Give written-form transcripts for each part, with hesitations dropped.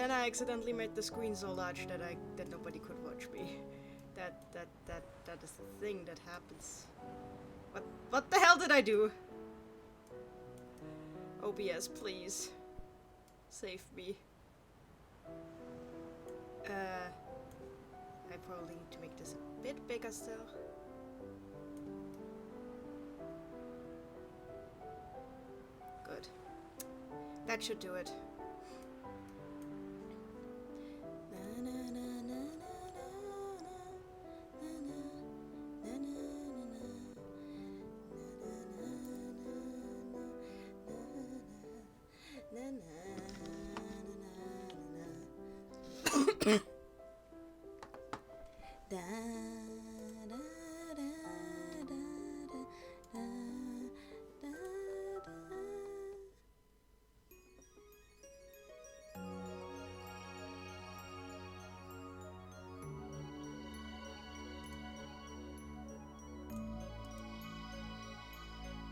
then I accidentally made the screen so large that nobody could watch me. That is the thing that happens. What the hell did I do? OBS, please. Save me. I probably need to make this a bit bigger still. Good. That should do it.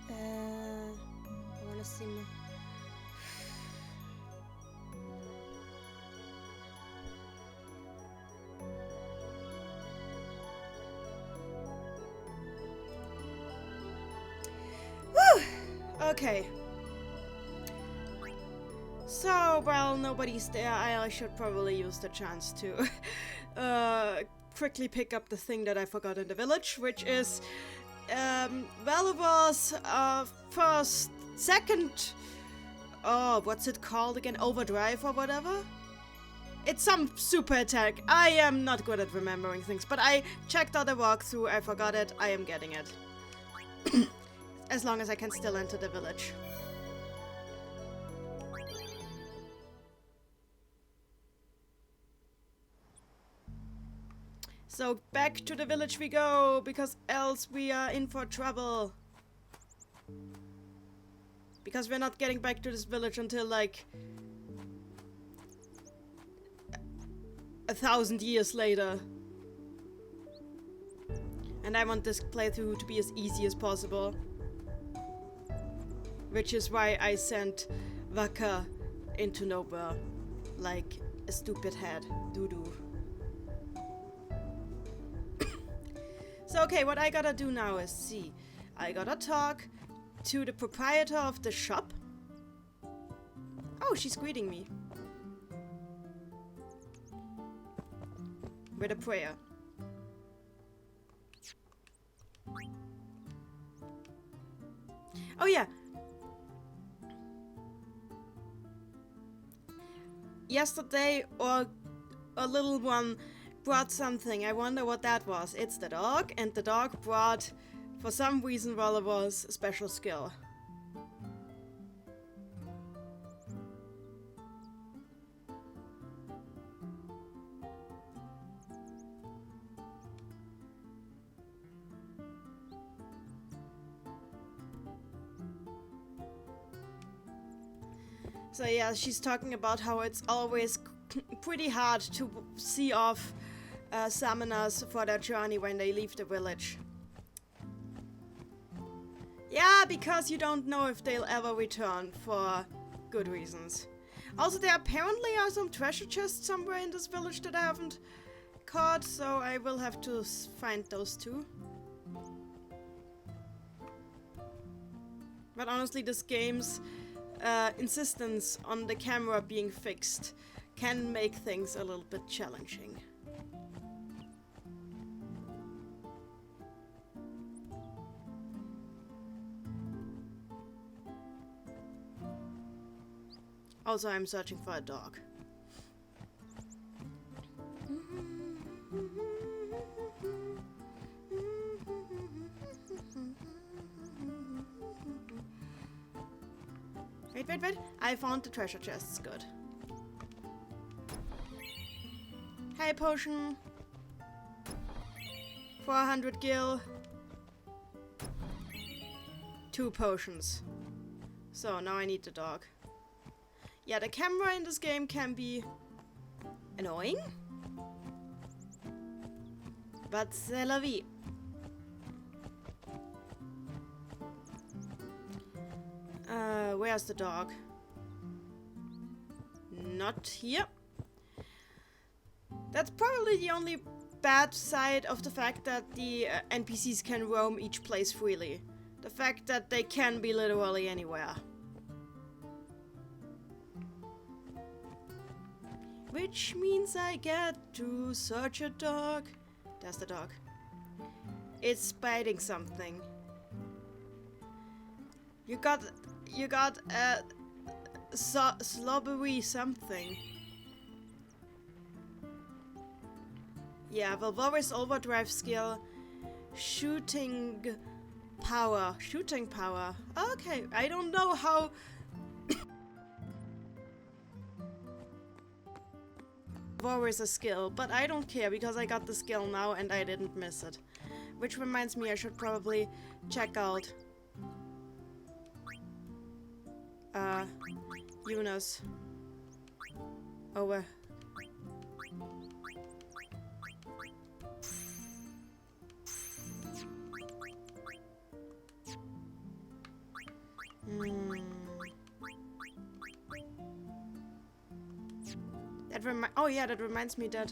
I wanna see my... Okay. So, while nobody's there, I should probably use the chance to quickly pick up the thing that I forgot in the village, which is Valovar's second, what's it called again? Overdrive or whatever? It's some super attack. I am not good at remembering things, but I checked out the walkthrough, I forgot it, I am getting it. As long as I can still enter the village. So back to the village we go, because else we are in for trouble. Because we're not getting back to this village until like 1,000 years later. And I want this playthrough to be as easy as possible. Which is why I sent Vaka into nowhere, like a stupid head. Doo-doo. So okay, what I gotta do now is see. I gotta talk to the proprietor of the shop. Oh, she's greeting me. With a prayer. Oh yeah. Yesterday, or a little one brought something. I wonder what that was. It's the dog, and the dog brought, for some reason, Valovar's special skill. So yeah, she's talking about how it's always pretty hard to see off summoners for their journey when they leave the village. Yeah, because you don't know if they'll ever return for good reasons. Also, there apparently are some treasure chests somewhere in this village that I haven't caught, so I will have to find those too. But honestly, this game's insistence on the camera being fixed can make things a little bit challenging. Also, I'm searching for a dog. Wait. I found the treasure chests. Good. Hey, potion. 400 gil. 2 potions. So, now I need the dog. Yeah, the camera in this game can be annoying. But c'est la vie. Where's the dog? Not here. That's probably the only bad side of the fact that the NPCs can roam each place freely. The fact that they can be literally anywhere. Which means I get to search a dog. There's the dog. It's biting something. You got a slobbery something. Yeah, Valvora's overdrive skill. Shooting power. Shooting power. Okay, I don't know how... Valvora is a skill, but I don't care because I got the skill now and I didn't miss it. Which reminds me I should probably check out... Yuna's. Over. Oh yeah, that reminds me that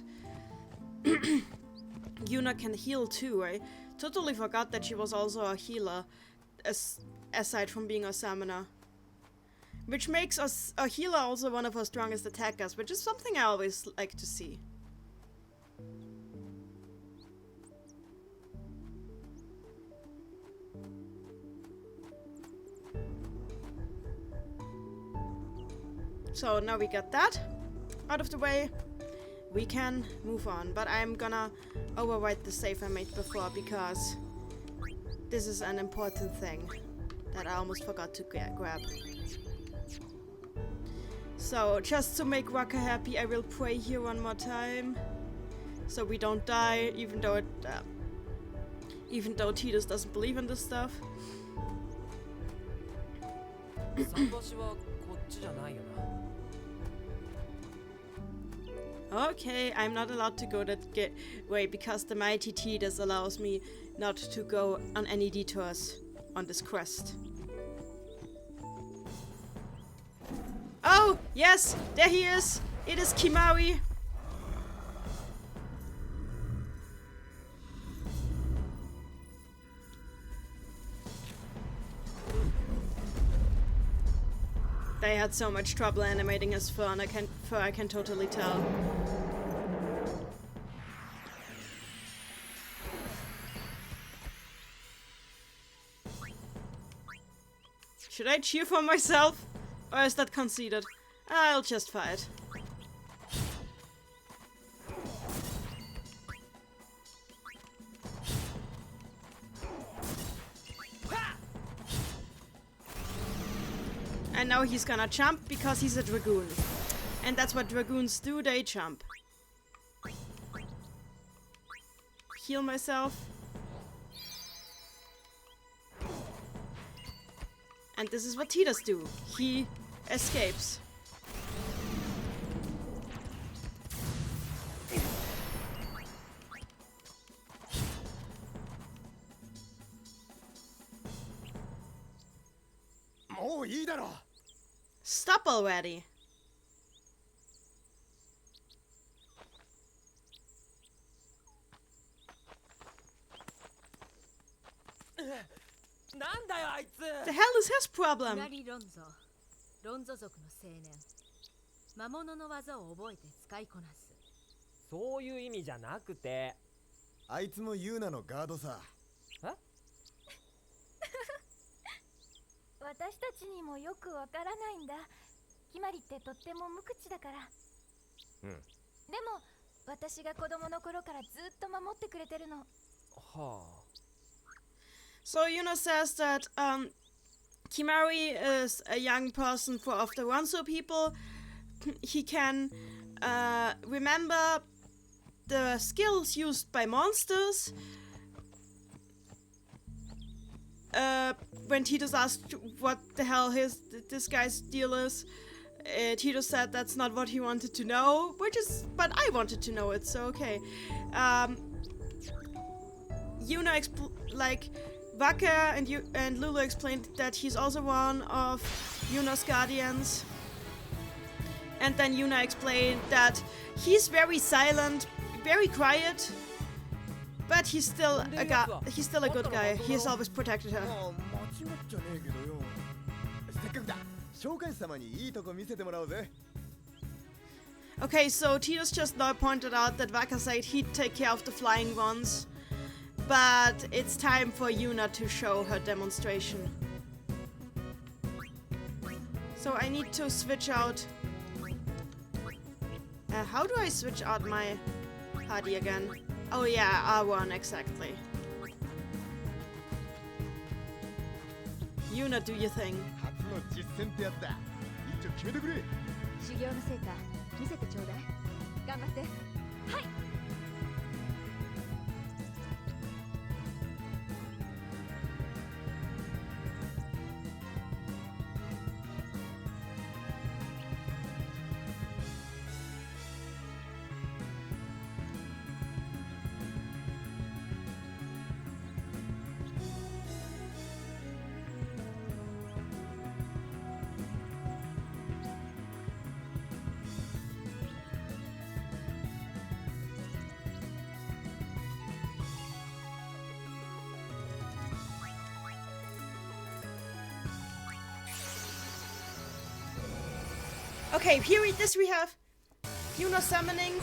Yuna can heal too. I totally forgot that she was also a healer, aside from being a summoner. Which makes us a healer also one of our strongest attackers, which is something I always like to see. So now we got that out of the way. We can move on, but I'm gonna overwrite the save I made before because this is an important thing that I almost forgot to grab. So, just to make Waka happy, I will pray here one more time, so we don't die, even though Thesis doesn't believe in this stuff. Okay, I'm not allowed to go that way because the mighty Thesis allows me not to go on any detours on this quest. Oh, yes, there he is. It is Kimari. They had so much trouble animating his fur, and I can totally tell. Should I cheer for myself? Or is that conceited? I'll just fight. And now he's gonna jump because he's a dragoon. And that's what dragoons do, they jump. Heal myself. And this is what Thesis do. He escapes. Stop already. The hell is his problem? ロンゾ族の青年魔物の技を覚えて使いこなすそういう意味じゃなくてあいつもユーナのガードさえ私たちにもよくわからないんだ決まりってとっても無口だからうんでも私が子供の頃からずっと守ってくれてるのはあ So Yuna says that Kimari is a young person of the Ronso people. He can remember the skills used by monsters. When Thesis asked what the hell this guy's deal is, Thesis said that's not what he wanted to know, but I wanted to know it, so okay. Yuna Waka and Lulu explained that he's also one of Yuna's guardians. And then Yuna explained that he's very silent, very quiet, but he's still a good guy. He has always protected her. ああ、間違っちゃねえけどよ。せっかくだ。召喚師様にいいとこ見せてもらおうぜ。 Okay, so Titus just now pointed out that Vaka said he'd take care of the flying ones, but it's time for Yuna to show her demonstration. So I need to switch out. How do I switch out my party again? Oh yeah, R1 exactly. Yuna, do your thing. 初の実戦ってやつだ。一丁決めてくれ。修行の成果見せてちょうだい。頑張って。はい。Okay, here we have Yuna summoning.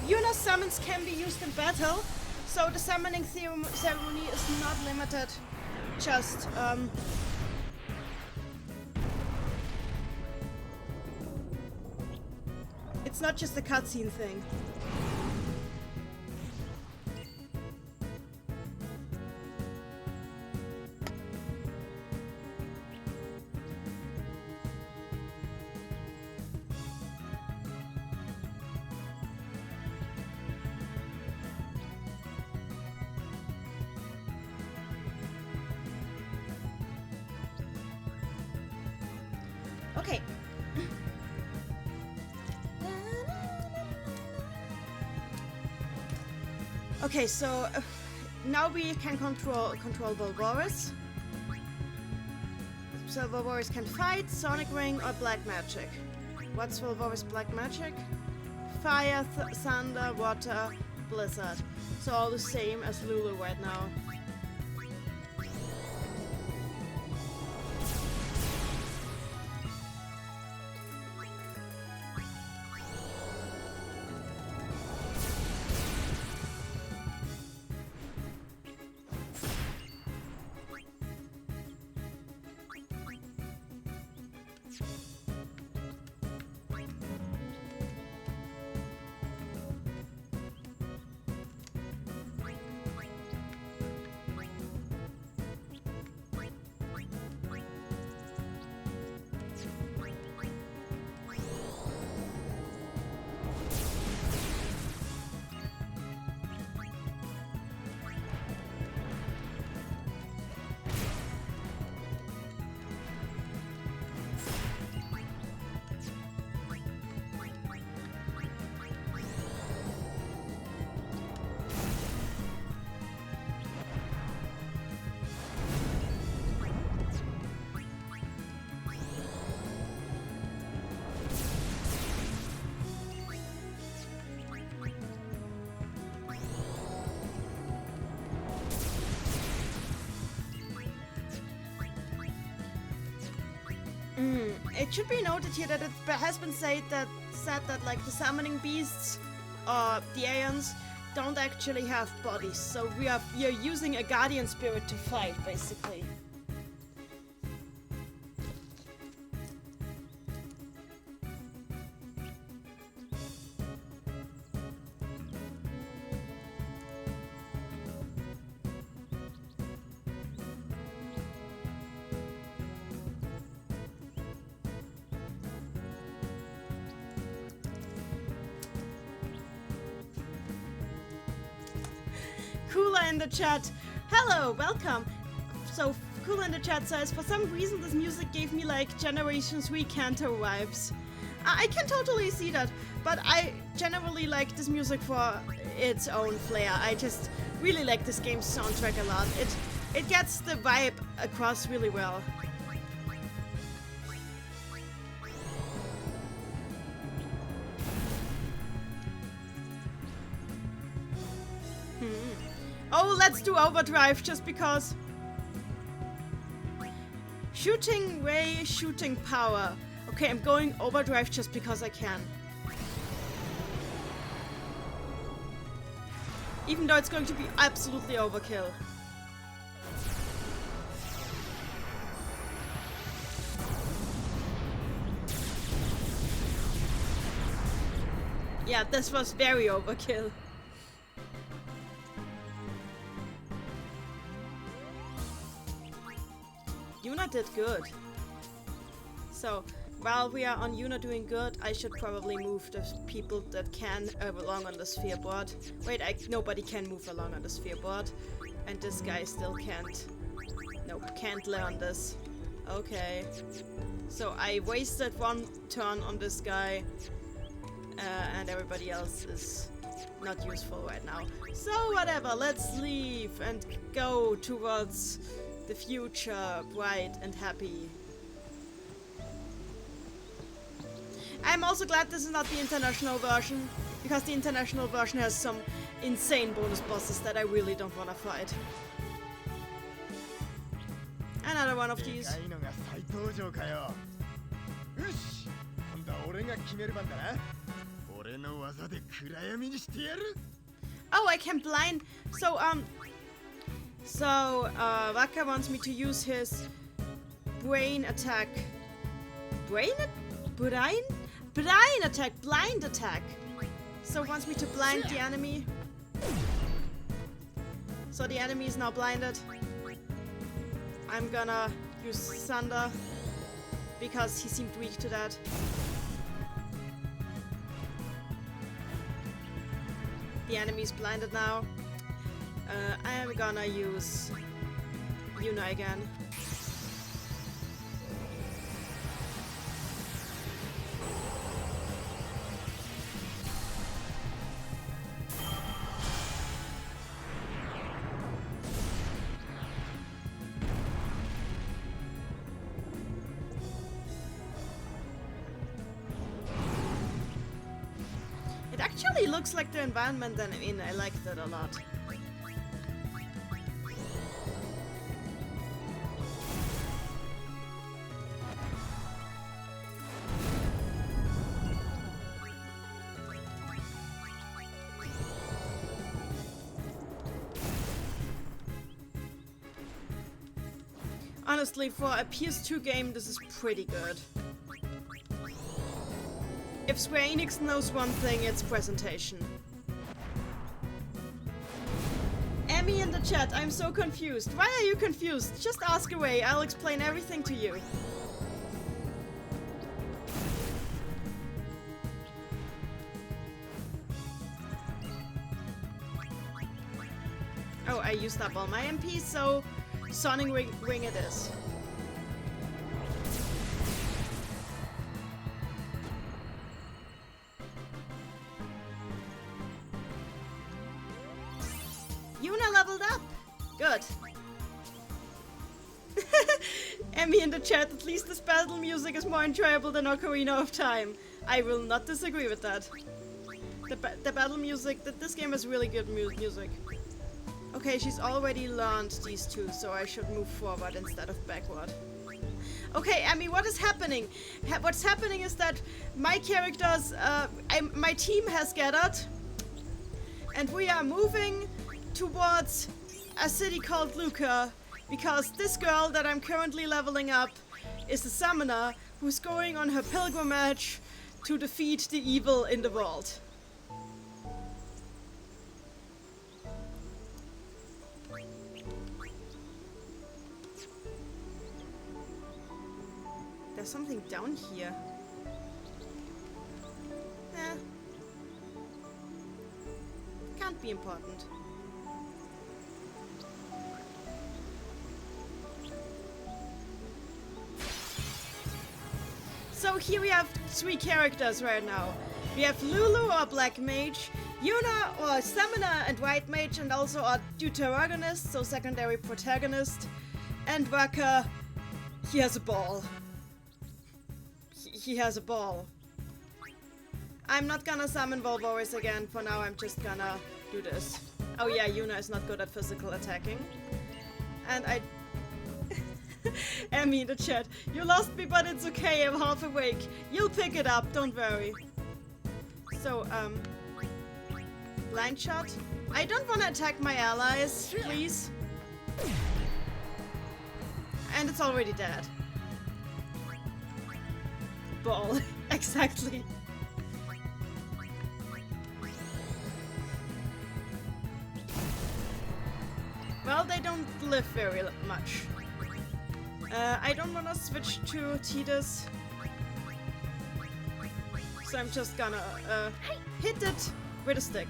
Yuna summons can be used in battle, so the summoning ceremony is not limited. Just it's not just a cutscene thing. Okay. Okay, so now we can control Volvoris. So Volvoris can fight, Sonic Ring, or Black Magic. What's Volvoris Black Magic? Fire, Thunder, Water, Blizzard. So all the same as Lulu right now. It should be noted here that it has been said that like the summoning beasts, the Aeons, don't actually have bodies. So we are using a guardian spirit to fight, basically. Kula in the chat. Hello, welcome. So Kula in the chat says, for some reason this music gave me like Generation 3 Kanto vibes. I can totally see that, but I generally like this music for its own flair. I just really like this game's soundtrack a lot. It gets the vibe across really well. Oh, let's do overdrive just because. Shooting ray, shooting power. Okay, I'm going overdrive just because I can. Even though it's going to be absolutely overkill. Yeah, this was very overkill. Yuna did good. So, while we are on Yuna doing good, I should probably move the people that can along on the sphere board. Wait, nobody can move along on the sphere board. And this guy still can't. Nope, can't learn this. Okay. So I wasted one turn on this guy. And everybody else is not useful right now. So whatever, let's leave and go towards the future, bright and happy. I'm also glad this is not the international version, because the international version has some insane bonus bosses that I really don't want to fight. Another one of these. Oh, I can blind. So Waka wants me to use his brain attack. Brain attack, blind attack. So wants me to blind the enemy. So the enemy is now blinded. I'm gonna use Thunder because he seemed weak to that. The enemy's blinded now. I am gonna use Yuna again. It actually looks like the environment that I'm in. I liked it a lot. Honestly, for a PS2 game, this is pretty good. If Square Enix knows one thing, it's presentation. Emmy in the chat, I'm so confused. Why are you confused? Just ask away, I'll explain everything to you. Oh, I used up all my MPs, so Sonic Ring it is. Yuna leveled up! Good. Emmy in the chat, at least this battle music is more enjoyable than Ocarina of Time. I will not disagree with that. The battle music, this game has really good music. Okay, she's already learned these two, so I should move forward instead of backward. Okay, Emmy, what is happening? What's happening is that my characters, my team has gathered, and we are moving towards a city called Luca, because this girl that I'm currently leveling up is a summoner who's going on her pilgrimage to defeat the evil in the world. There's something down here. Can't be important. So here we have three characters right now. We have Lulu, our Black Mage, Yuna, our Summoner and White Mage, and also our Deuteragonist, so secondary protagonist, and Waka, he has a ball. He has a ball. I'm not gonna summon Volvoris again. For now, I'm just gonna do this. Oh yeah, Yuna is not good at physical attacking. And I... Emmy in the chat. You lost me, but it's okay. I'm half awake. You'll pick it up. Don't worry. So, blind shot. I don't want to attack my allies, please. And it's already dead. Ball. Exactly. Well, they don't live very much. I don't want to switch to Thesis. So I'm just gonna hit it with a stick.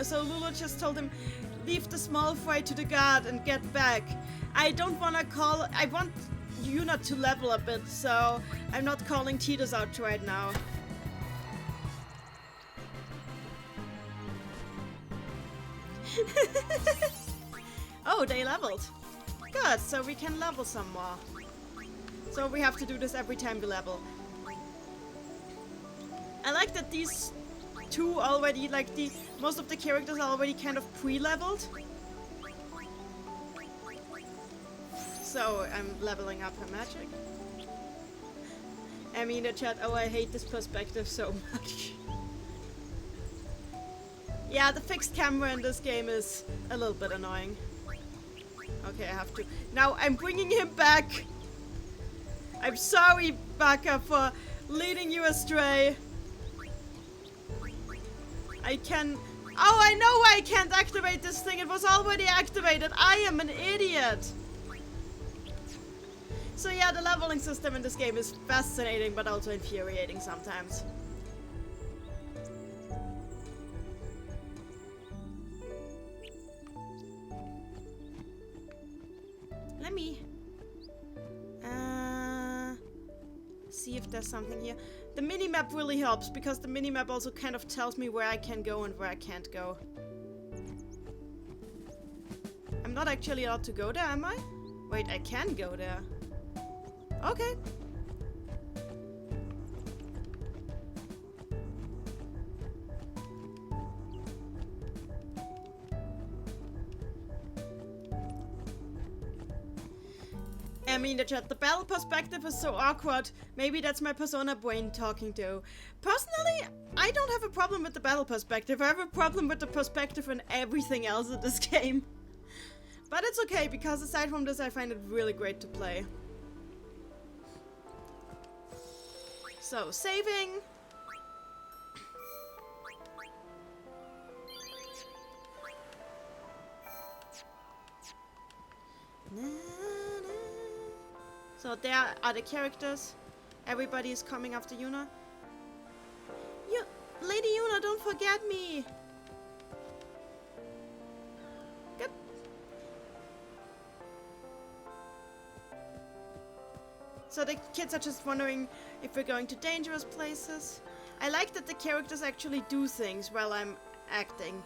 So Lulu just told him, leave the small fry to the guard and get back. I don't want to call... I want Yuna to level a bit, so I'm not calling Thesis out right now. Oh, they leveled. Good, so we can level some more. So we have to do this every time we level. I like that these two already, like most of the characters are already kind of pre-leveled. So I'm leveling up her magic. I mean the chat, oh I hate this perspective so much. Yeah, the fixed camera in this game is a little bit annoying. Okay, I have to. Now I'm bringing him back. I'm sorry, Baka, for leading you astray. I can... Oh, I know why I can't activate this thing. It was already activated. I am an idiot. So yeah, the leveling system in this game is fascinating, but also infuriating sometimes. Let me see if there's something here. The minimap really helps because the minimap also kind of tells me where I can go and where I can't go. I'm not actually allowed to go there, am I? Wait, I can go there. Okay. I mean, the battle perspective is so awkward. Maybe that's my persona brain talking to. Personally, I don't have a problem with the battle perspective. I have a problem with the perspective and everything else in this game. But it's okay, because aside from this, I find it really great to play. So, saving. So there are the characters. Everybody is coming after Yuna. Lady Yuna, don't forget me! Good. So the kids are just wondering if we're going to dangerous places. I like that the characters actually do things while I'm acting.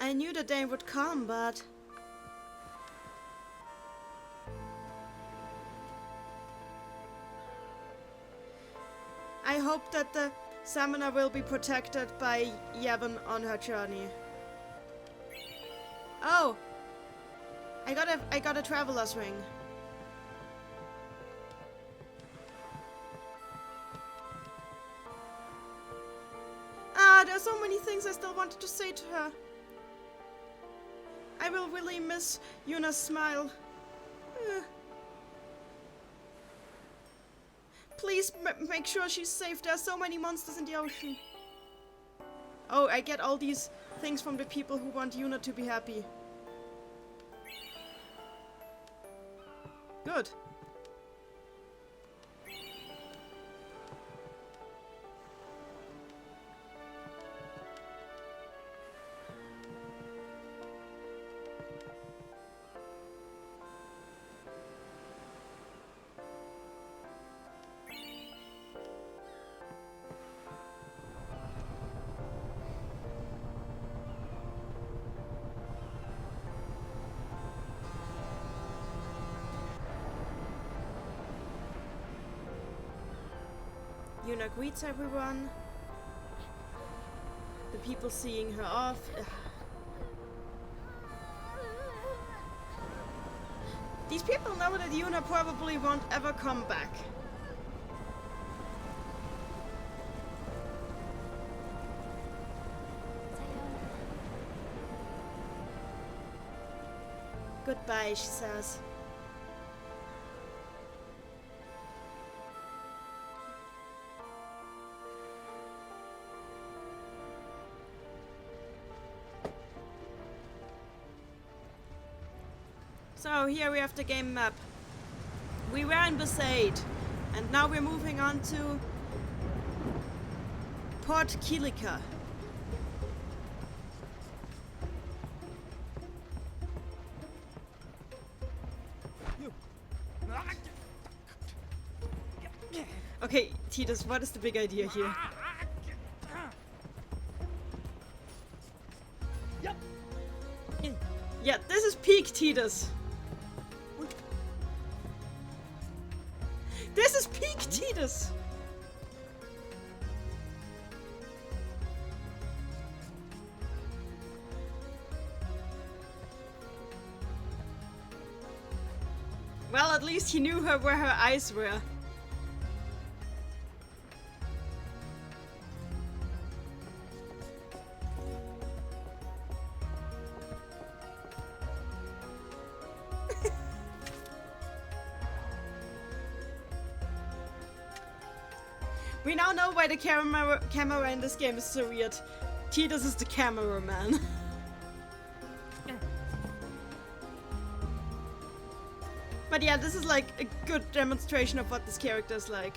I knew the day would come, but... I hope that the summoner will be protected by Yevon on her journey. Oh! I got a traveler's ring. Ah, there's so many things I still wanted to say to her. I will really miss Yuna's smile. Please make sure she's safe. There are so many monsters in the ocean. Oh, I get all these things from the people who want Yuna to be happy. Good. Yuna greets everyone. The people seeing her off. These people know that Yuna probably won't ever come back. Goodbye, she says. So here we have the game map. We were in Besaid, and now we're moving on to PART3. Okay, Titus, what is the big idea here? Yeah, this is peak Titus. This is peak Titus. Well, at least he knew her where her eyes were. We now know why the camera in this game is so weird. Titus is the cameraman. But yeah, this is like a good demonstration of what this character is like.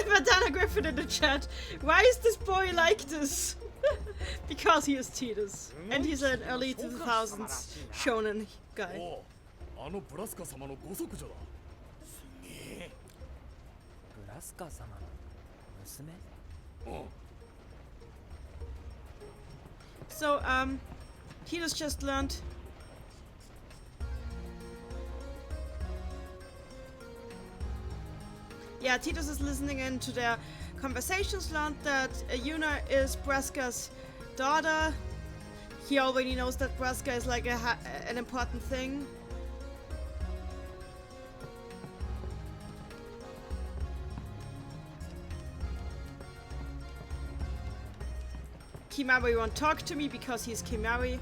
Madonna Griffin in the chat. Why is this boy like this? Because he is Titus. And he's an early 2000s shonen guy. あのブラスカ様のご息女だ。すげえ。ブラスカ様の娘？ So, Titus just learned. Yeah, Titus is listening in to their conversations, learned that Yuna is Braska's daughter. He already knows that Braska is like an important thing. Kimari won't talk to me because he's Kimari.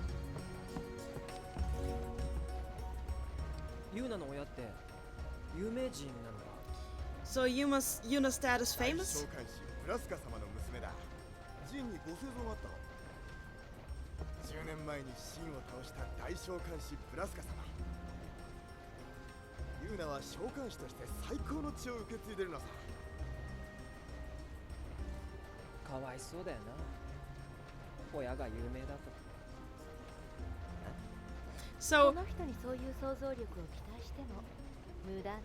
ユーナの親って有名人なのか？ So Yuna's dad is famous? 召喚師ブラスカ様の娘だ。ジンにご生存あったの。10年前にシンを倒した大召喚師ブラスカ様。ユーナは召喚師として最高の血を受け継いでるのさ。かわいそうだよな。親が有名だと。So この人にそういう想像力を期待しても無駄ね。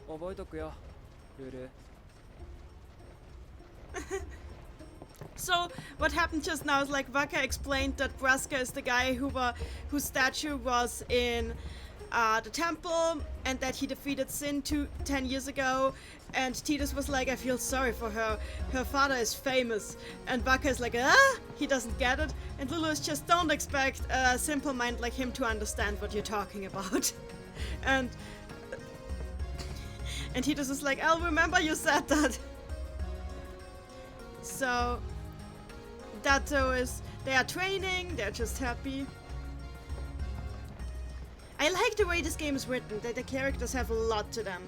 覚えとくよ、ルル。So what happened just now is like Vaka explained that Braska is the guy whose statue was in the temple, and that he defeated Sin 10 years ago. And Titus was like, I feel sorry for her. Her father is famous. And Vaka is like, he doesn't get it. And Lulu is just, don't expect a simple mind like him to understand what you're talking about. and Titus is like, I'll remember you said that. So Dato is, they are training, they're just happy. I like the way this game is written, that the characters have a lot to them.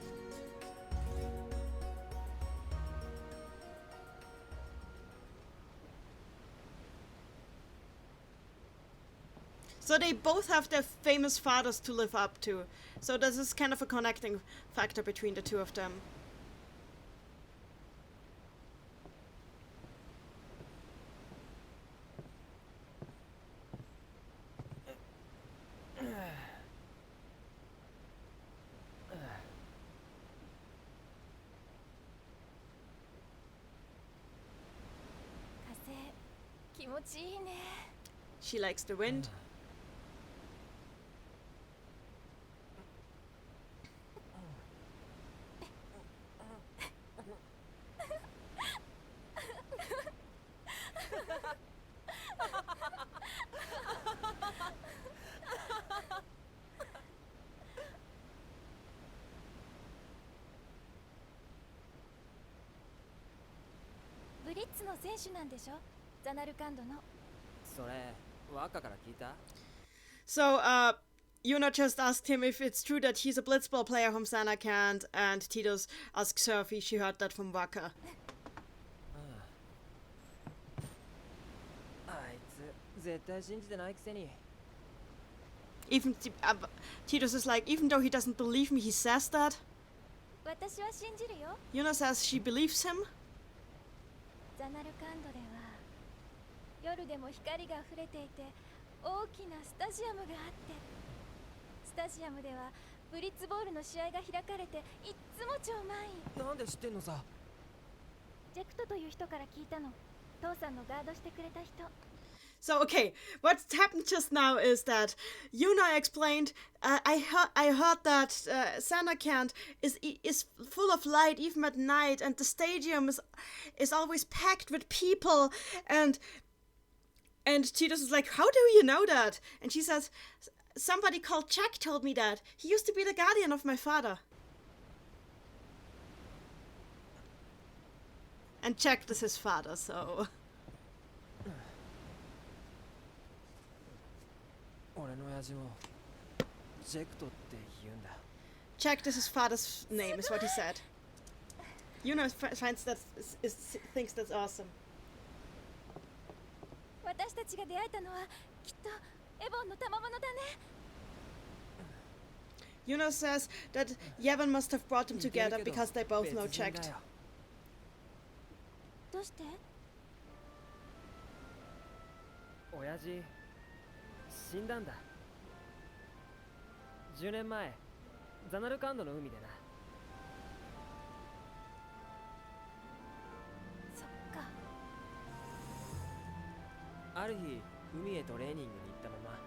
So they both have their famous fathers to live up to. So this is kind of a connecting factor between the two of them. She likes the wind. ツの選手なんでしょ、ザナルカンドの。それワッカから聞いた？ So, Yuna just asked him if it's true that he's a blitzball player from Samarkand, and Titus asks her if she heard that from Waka. あいつ絶対信じてないくせに。 Even Titus is like, even though he doesn't believe me, he says that. 私は信じるよ。 Yuna says she believes him. ザナルカンドでは夜でも光が溢れていて大きなスタジアムがあって、スタジアムではブリッツボールの試合が開かれていっつも超満員。なんで知ってんのさ？ジェクトという人から聞いたの。父さんのガードしてくれた人。 So, okay, what happened just now is that Yuna explained, I heard that Samarkand is full of light even at night, and the stadium is always packed with people, and Titus is like, how do you know that? And she says, somebody called Jack told me that. He used to be the guardian of my father. And Jack is his father, so... 俺の親父もジェクトって言うんだ。 Jack is his father's name, is what he said. Yuna finds that thinks that's awesome. 私たちが出会えたのはきっとエボンの賜物だね。 Yuna says that Yevon must have brought them together because they both know Jack. どうして？親父死んだんだ。10年前ザナルカンドの海でな。そっか。ある日海へトレーニングに行ったまま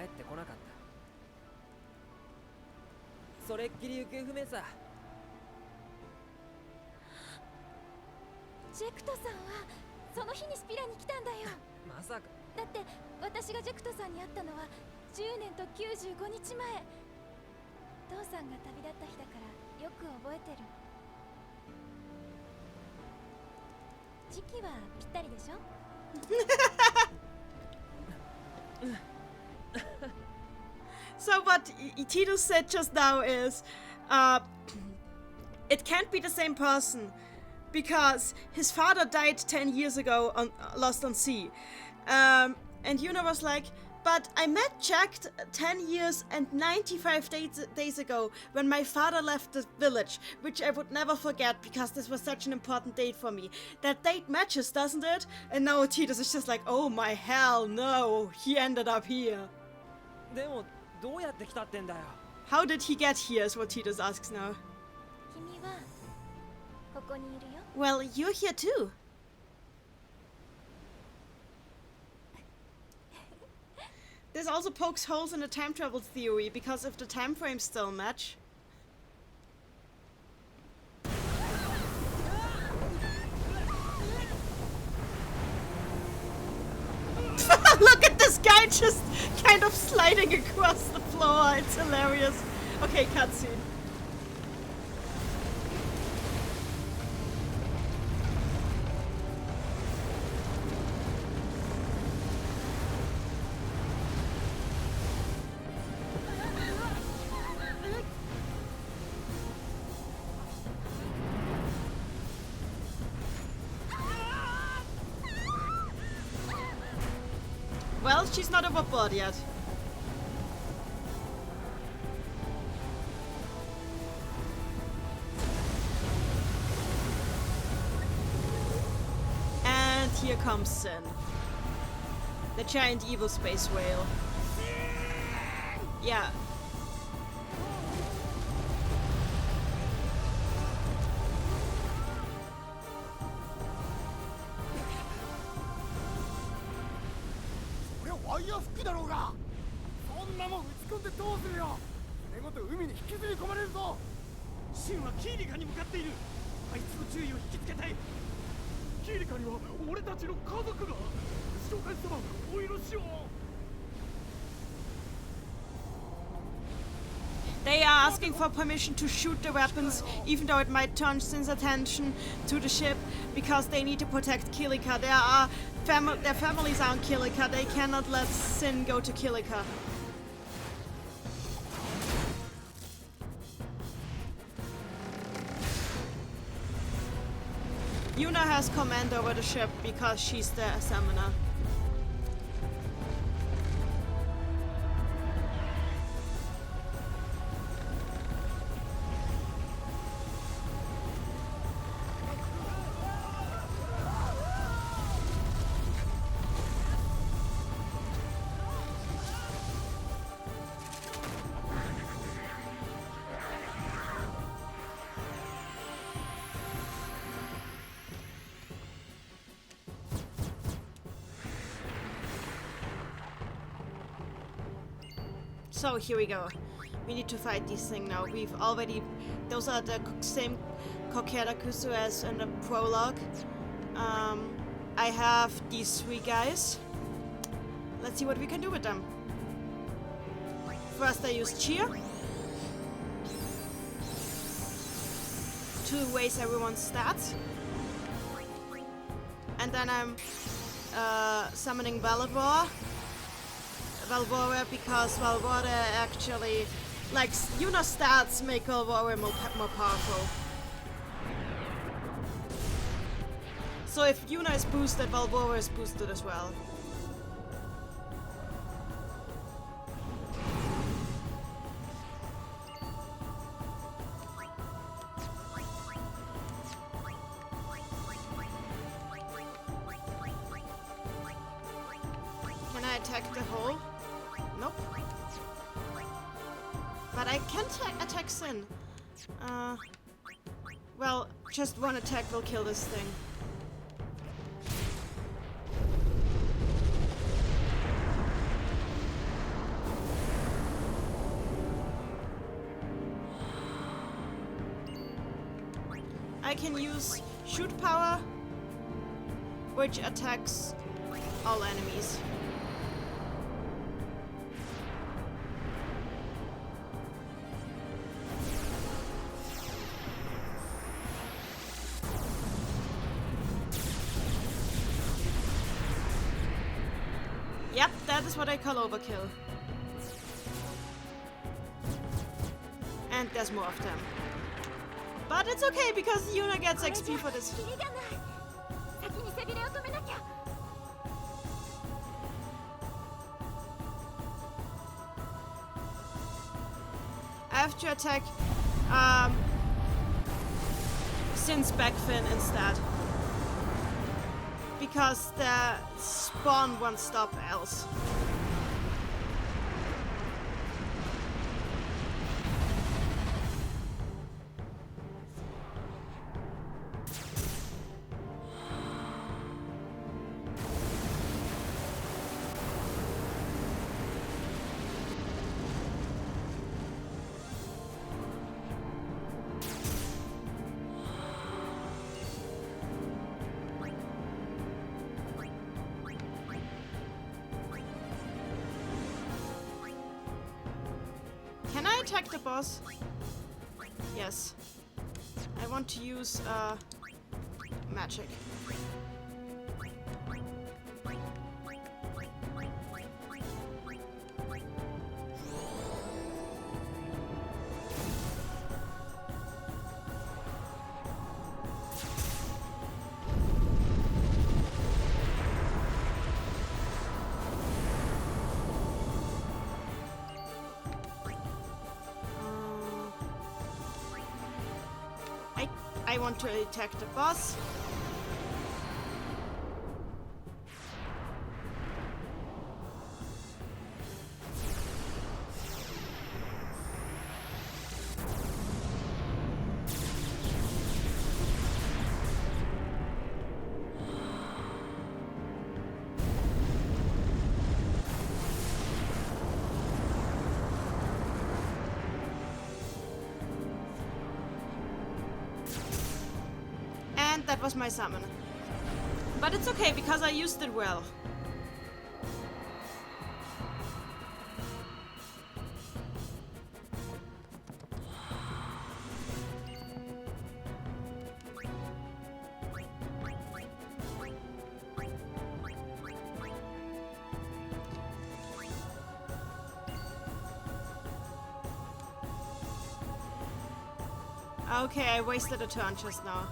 帰ってこなかった。それっきり行方不明さ。ジェクトさんはその日にスピラに来たんだよ。まさか。だって私がジェクトさんに会ったのは10年と95日前。父さんが旅立った日だからよく覚えてる。時期はぴったりでしょ。So what Titus said just now is, it can't be the same person, because his father died 10 years ago, lost on sea. And Yuna was like, but I met Jack 10 years and 95 days ago when my father left the village, which I would never forget because this was such an important date for me. That date matches, doesn't it? And now Titus is just like, oh my hell no, he ended up here. でもどうやって来たってんだよ。 How did he get here is what Titus asks now. 君はここにいるよ。 Well, you're here too. This also pokes holes in the time travel theory, because if the time frames still match... Look at this guy just kind of sliding across the floor, it's hilarious. Okay, cutscene. Well, she's not overboard yet. And here comes Sin. The giant evil space whale. Yeah. They are asking for permission to shoot the weapons, even though it might turn Sin's attention to the ship, because they need to protect Kilika. Their families are on Kilika. They cannot let Sin go to Kilika. Yuna has command over the ship because she's the summoner. So here we go. We need to fight this thing now. We've already... Those are the same Kokerakusu as in the prologue. I have these 3 guys. Let's see what we can do with them. First I use Cheer to raise everyone's stats. And then I'm summoning Valvora because Valvora actually, like, Yuna's stats make Valvora more powerful. So if Yuna is boosted, Valvora is boosted as well. Can I attack the hole? Nope. But I can attack Sin. Well, just one attack will kill this thing. I can use shoot power, which attacks all enemies. Yep, that is what I call overkill. And there's more of them. But it's okay because Yuna gets XP for this. I have to attack Sin's back fin instead. Because the spawn won't stop else. Can I attack the boss? Yes. I want to use magic. I want to attack the boss. That was my summon. But it's okay because I used it well. Okay, I wasted a turn just now.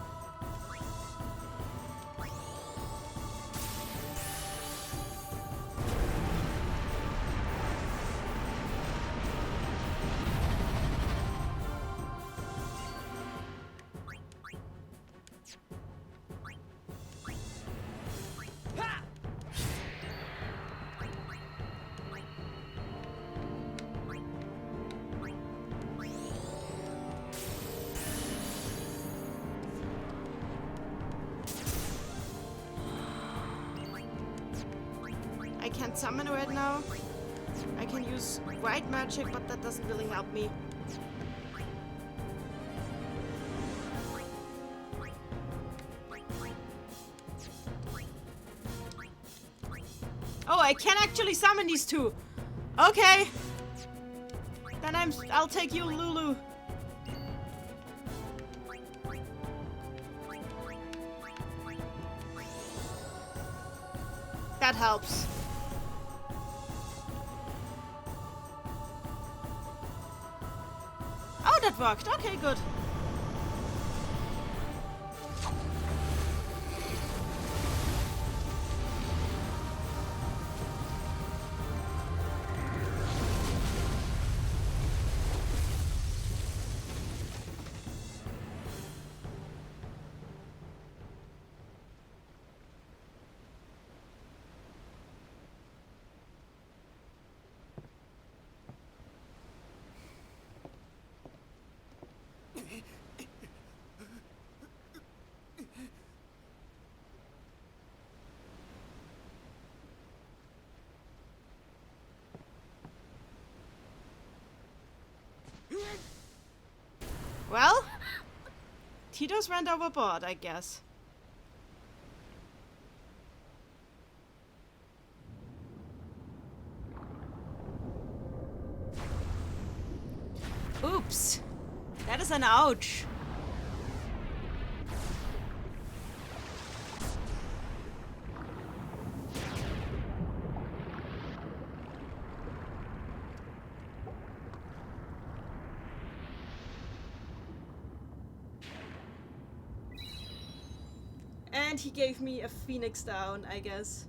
I can't summon right now. I can use white magic, but that doesn't really help me. Oh, I can actually summon these two. Okay. Then I'll take you, Lulu. That helps. Oh, that worked. Okay, good. Well, Tito's went overboard, I guess. Oops. That is an ouch. And he gave me a phoenix down, I guess.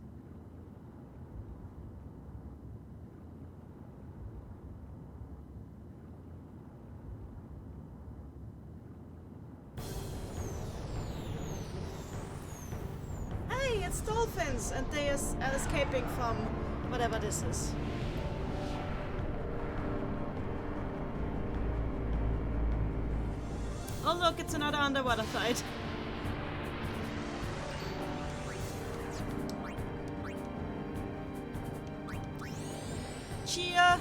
Hey, it's dolphins! And they are escaping from whatever this is. Oh look, it's another underwater fight. Cheer!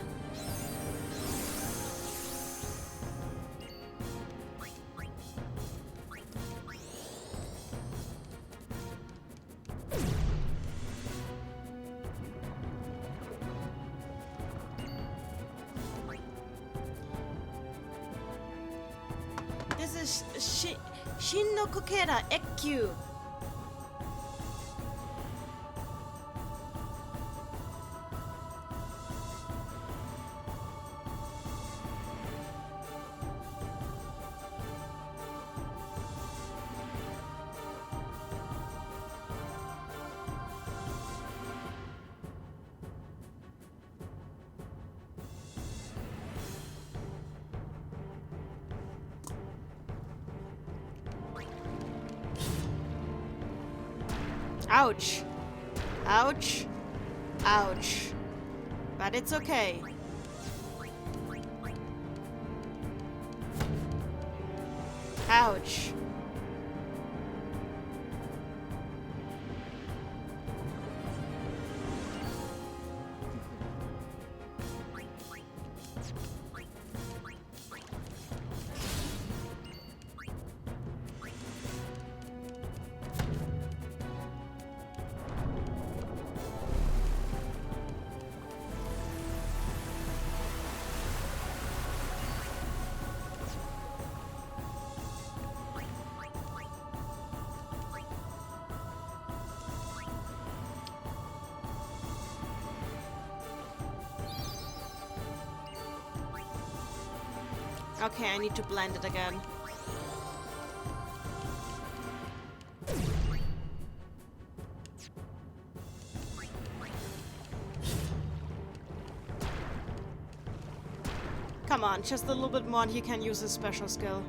This is Shin no Kokera Ekkyu. Ouch. Ouch. Ouch. But it's okay. Ouch. Okay, I need to blend it again. on, just a little bit more and he can use his special skill.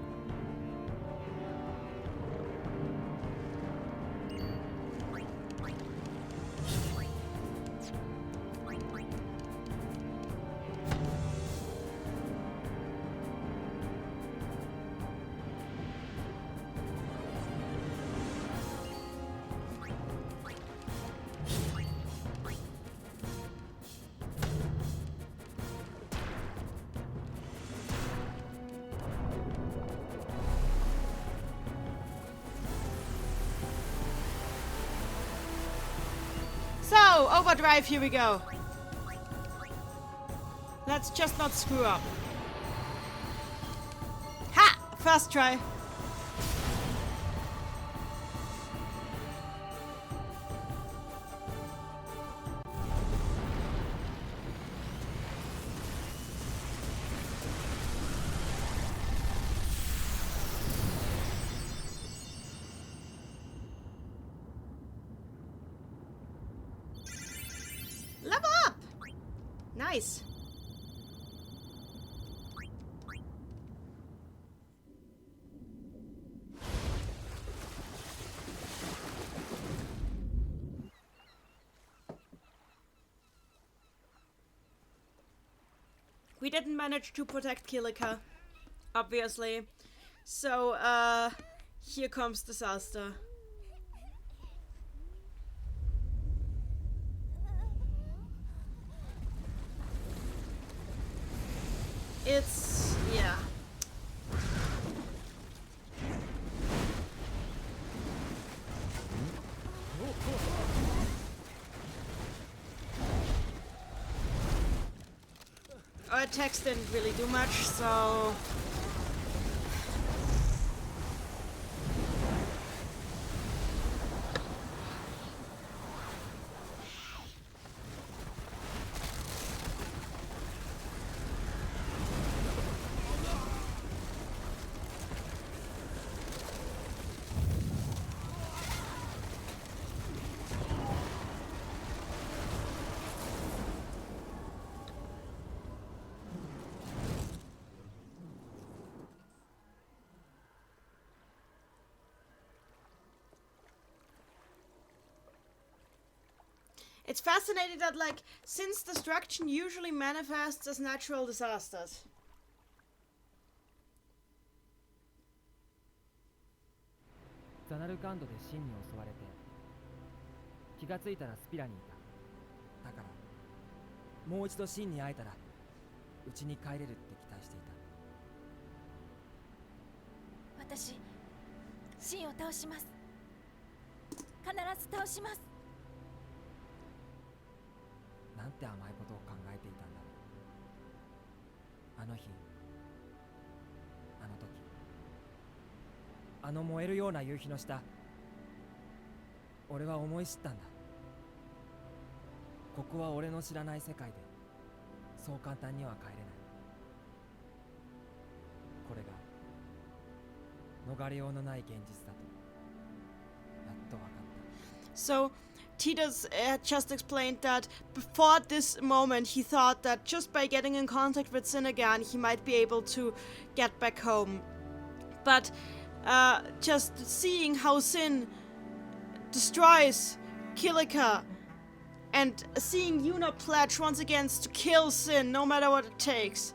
So, overdrive, here we go. Let's just not screw up. Ha! First try. Level up! Nice. We didn't manage to protect Kilika, obviously. So, here comes disaster. It's, yeah. Our attacks didn't really do much, so... It's fascinating that, like, since destruction usually manifests as natural disasters. ザナルカンドでシンに襲われて気がついたらスピラにいた。だからもう一度シンに会えたら家に帰れるって期待していた。私シンを倒します。必ず倒します。なんて甘いことを考えていたんだろう。あの日、あの時、あの燃えるような夕日の下、俺は思い知ったんだ。ここは俺の知らない世界で、そう簡単には帰れない。これが逃れようのない現実だと、やっと分かった。So, Titus just explained that before this moment he thought that just by getting in contact with Sin again he might be able to get back home. But just seeing how Sin destroys Kilika and seeing Yuna pledge once again to kill Sin no matter what it takes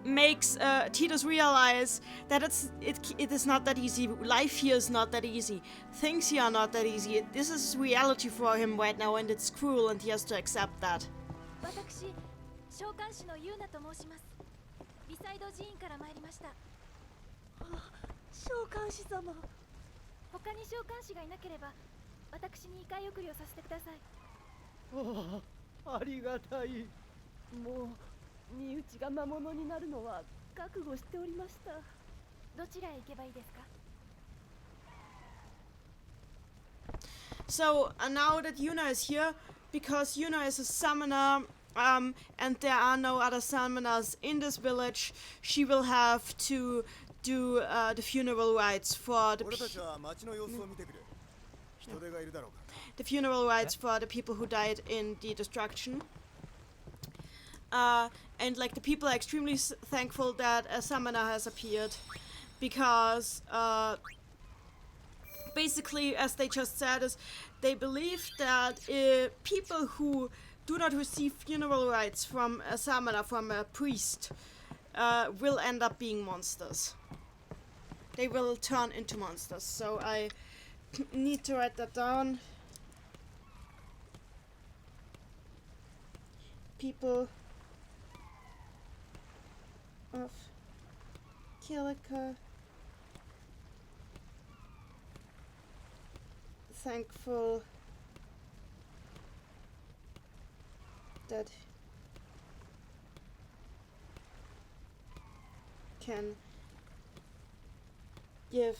makes Titus realize that it is not that easy. Life here is not that easy. Things here are not that easy. This is reality for him right now, and it's cruel, and he has to accept that. 私、召喚師のユーナと申します。リサイド寺院から参りました。召喚師様。他に召喚師がいなければ、私に異界送りをさせてください。ありがたい。もう身内が魔物になるのは覚悟しておりました。どちらへ行けばいいですか? So now that Yuna is here, because Yuna is a summoner, and there are no other summoners in this village, she will have to do the funeral rites for the the funeral rites for the people who died in the destruction. And like the people are extremely thankful that a summoner has appeared, because basically, as they just said, is they believe that people who do not receive funeral rites from a summoner, from a priest, will end up being monsters. They will turn into monsters. So I need to write that down. People of Kilika thankful that can give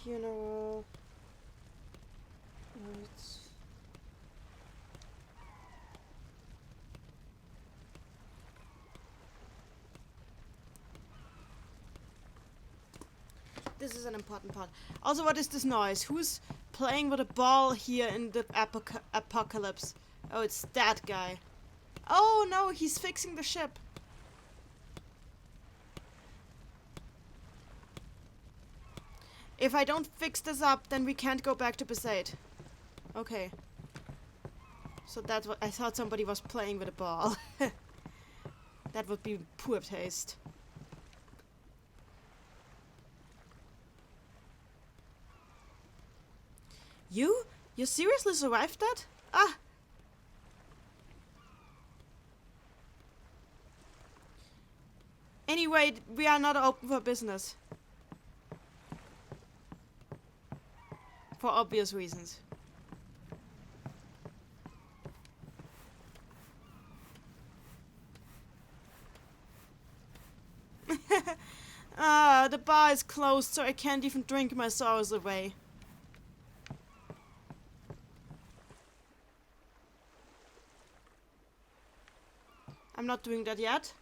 funeral rites. This is an important part. Also, what is this noise? Who's playing with a ball here in the apocalypse? Oh, it's that guy. Oh no, he's fixing the ship. If I don't fix this up, then we can't go back to Besaid. Okay. So that's what I thought. Somebody was playing with a ball. That would be poor taste. You seriously survived that? Ah! Anyway, we are not open for business. For obvious reasons. The bar is closed, so I can't even drink my sorrows away. I'm not doing that yet.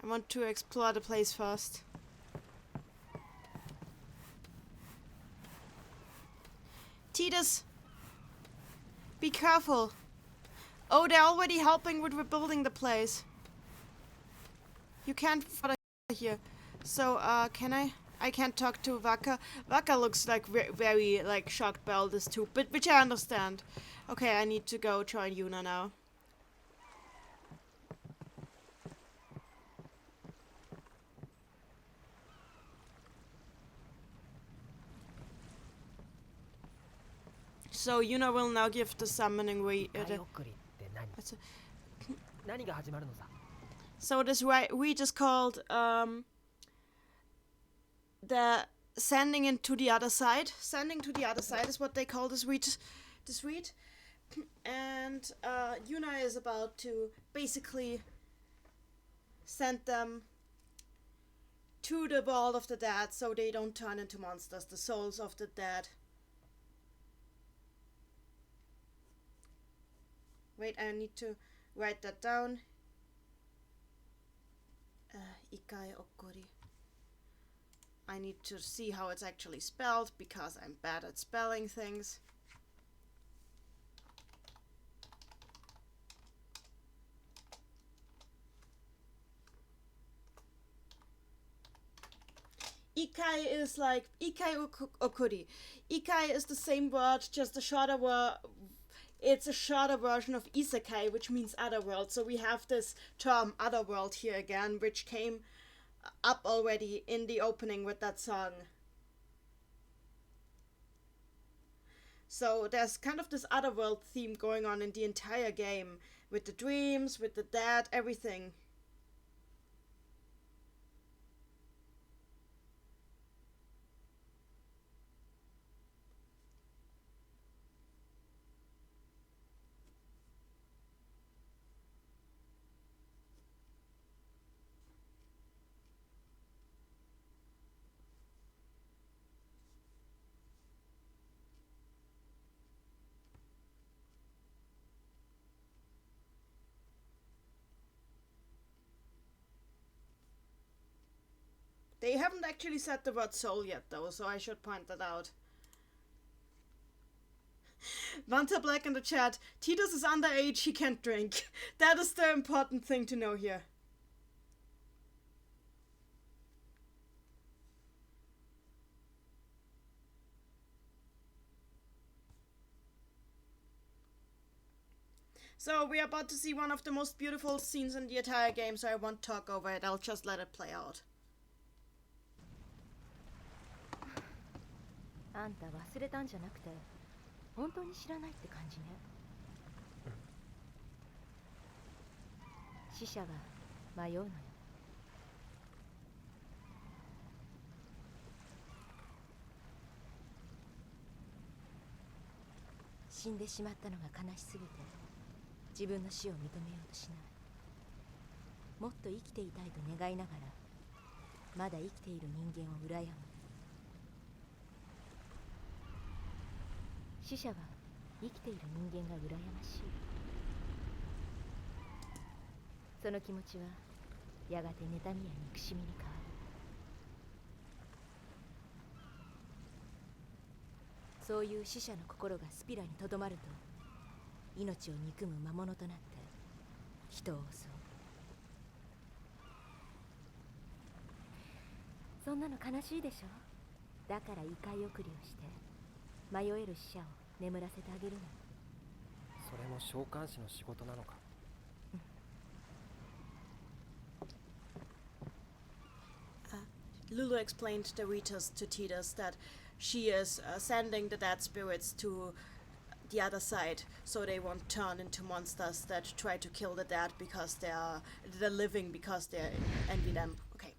I want to explore the place first. Titus! Be careful! Oh, they're already helping with rebuilding the place. You can't further here. So, can I? I can't talk to Vaka. Vaka looks like very like shocked by all this too, but which I understand. Okay, I need to go join Yuna now. So Yuna will now give the summoning So this read is called the sending into the other side. Sending to the other side is what they call this read. And Yuna is about to basically send them to the world of the dead so they don't turn into monsters, the souls of the dead. Wait, I need to write that down. Ikai Okori. I need to see how it's actually spelled because I'm bad at spelling things. Ikai is like Ikai Okuri. Ikai is the same word, just a shorter word. It's a shorter version of isekai, which means otherworld. So we have this term otherworld here again, which came up already in the opening with that song. So there's kind of this otherworld theme going on in the entire game, with the dreams, with the dead, everything. They haven't actually said the word soul yet, though, so I should point that out. Vanta Black in the chat. Titus is underage, he can't drink. That is the important thing to know here. So we're about to see one of the most beautiful scenes in the entire game, so I won't talk over it. I'll just let it play out. あんた忘れたんじゃなくて本当に知らないって感じね。死者は迷うのよ。死んでしまったのが悲しすぎて自分の死を認めようとしない。もっと生きていたいと願いながらまだ生きている人間を羨む。死者は生きている人間が羨ましい。その気持ちはやがて妬みや憎しみに変わる。そういう死者の心がスピラにとどまると命を憎む魔物となって人を襲う。そんなの悲しいでしょ。だから異界送りをして迷える死者を眠らせてあげるの。それも召喚師の仕事なのか。Lulu explained the Ritas to Titus that she is sending the dead spirits to the other side so they won't turn into monsters that try to kill the dead because they're living because they envy them. Okay.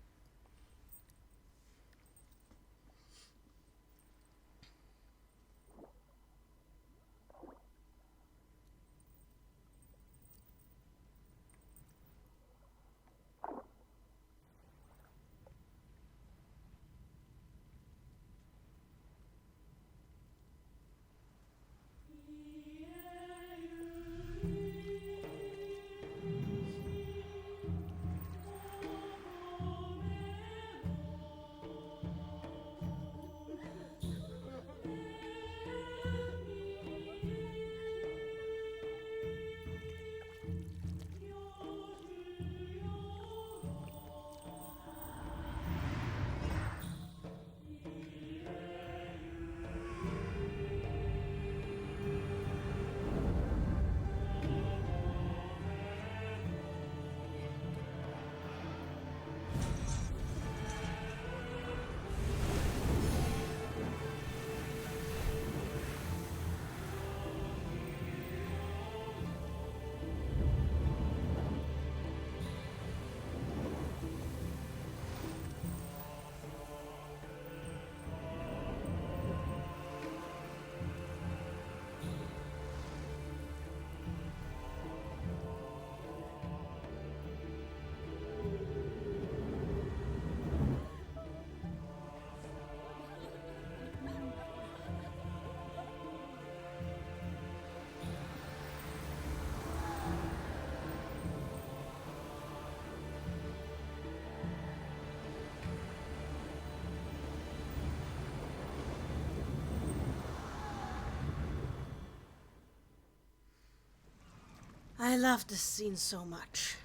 I love this scene so much.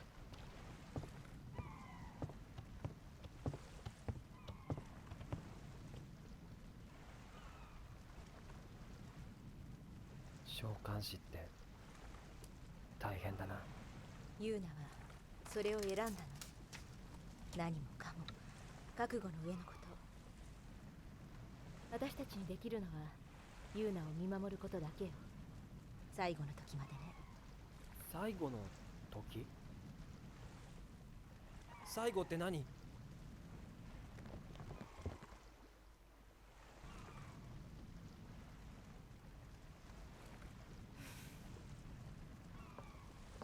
ユーナはそれを選んだの。何もかも覚悟の上のこと。私たちにできるのはユーナを見守ることだけよ。最後の時までね。最後の時？最後って何？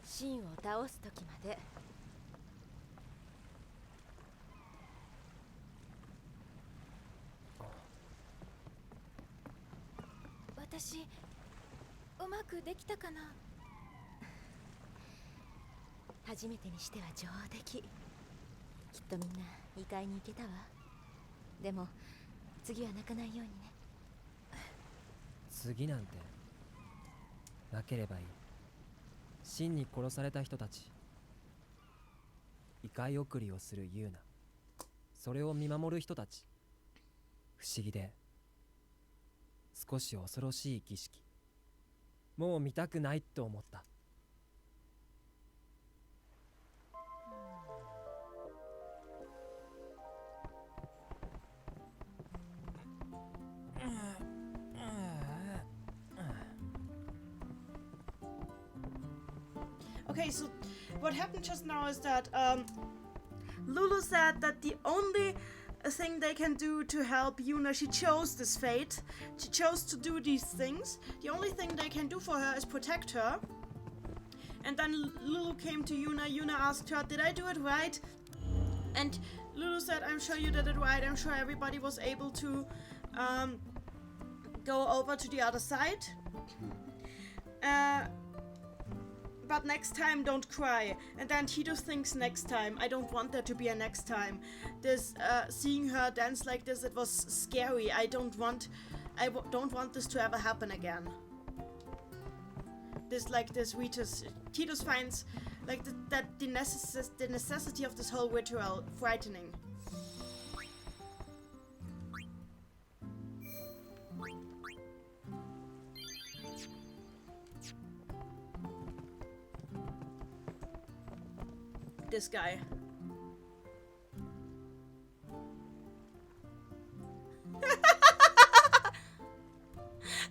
シンを倒す時まで。私うまくできたかな。初めてにしては上出来。きっとみんな異界に行けたわ。でも次は泣かないようにね。次なんてなければいい。真に殺された人たち、異界送りをするユーナ、それを見守る人たち、不思議で少し恐ろしい儀式、もう見たくないと思った。Okay, so what happened just now is that Lulu said that the only thing they can do to help Yuna, she chose this fate. She chose to do these things. The only thing they can do for her is protect her. And then Lulu came to Yuna. Yuna asked her, did I do it right? And Lulu said, I'm sure you did it right. I'm sure everybody was able to go over to the other side. But next time, don't cry. And then Tito thinks next time. I don't want there to be a next time. This seeing her dance like this, it was scary. I don't want this to ever happen again. This Titus finds like the necessity of this whole ritual frightening. This guy.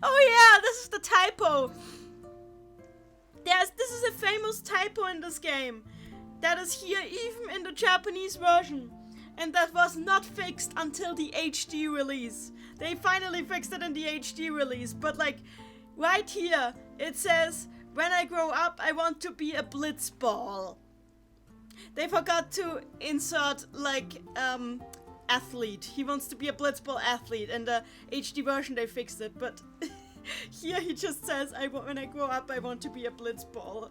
Oh yeah, this is the typo. This is a famous typo in this game. That is here even in the Japanese version. And that was not fixed until the HD release. They finally fixed it in the HD release. But like, right here, it says, when I grow up, I want to be a blitzball. They forgot to insert, like, athlete. He wants to be a blitzball athlete. In the HD version, they fixed it, but here he just says, when I grow up, I want to be a blitzball.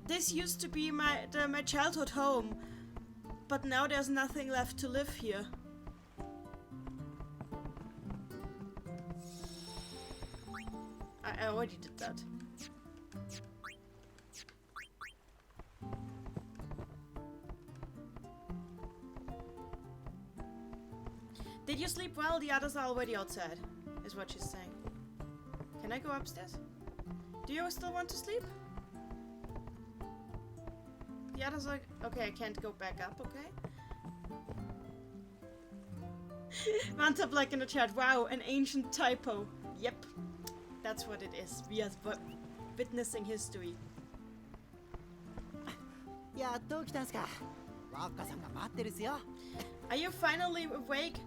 This used to be my childhood home, but now there's nothing left to live here. I already did that. Did you sleep well? The others are already outside, is what she's saying. Can I go upstairs? Do you still want to sleep? The others are... Okay, I can't go back up, okay? Manta Black in the chat. Wow, an ancient typo. Yep. That's what it is. We are witnessing history. やっと起きたんすか。ワッカさんが待ってるっすよ。Are you finally awake?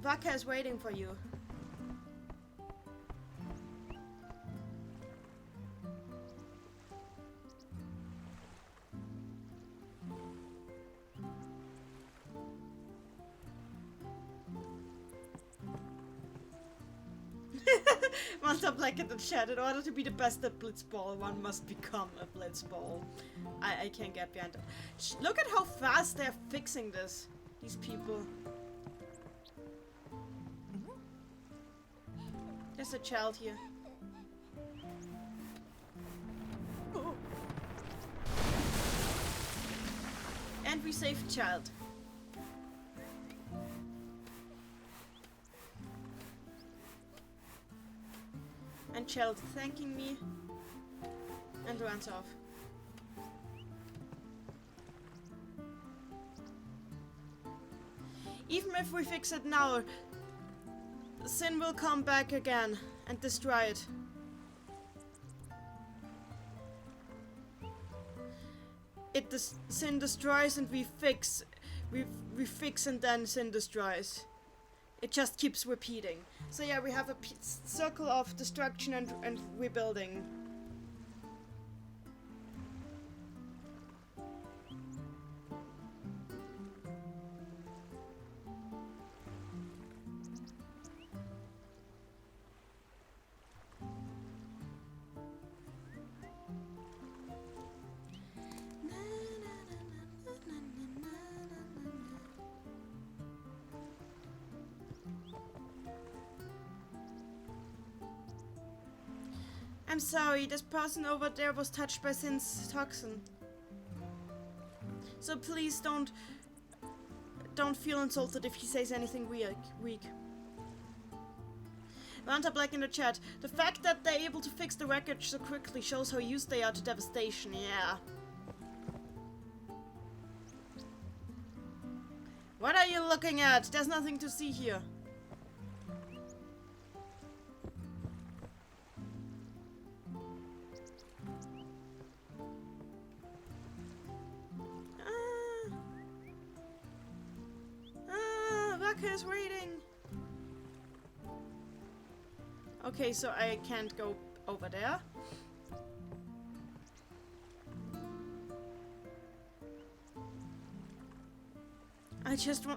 Waka is waiting for you. Manta Black in the chat. In order to be the best at Blitzball, one must become a Blitzball. I can't get behind it. Look at how fast they're fixing this. These people. There's a child here. And we saved child. And child thanking me and runs off. Even if we fix it now, Sin will come back again and destroy it. Sin destroys and we fix. We fix and then Sin destroys. It just keeps repeating. So yeah, we have a circle of destruction and rebuilding. I'm sorry, this person over there was touched by Sin's toxin. So please don't feel insulted if he says anything weak. Vanta Black in the chat. The fact that they're able to fix the wreckage so quickly shows how used they are to devastation. Yeah. What are you looking at? There's nothing to see here. Raka is waiting. Okay, so I can't go over there.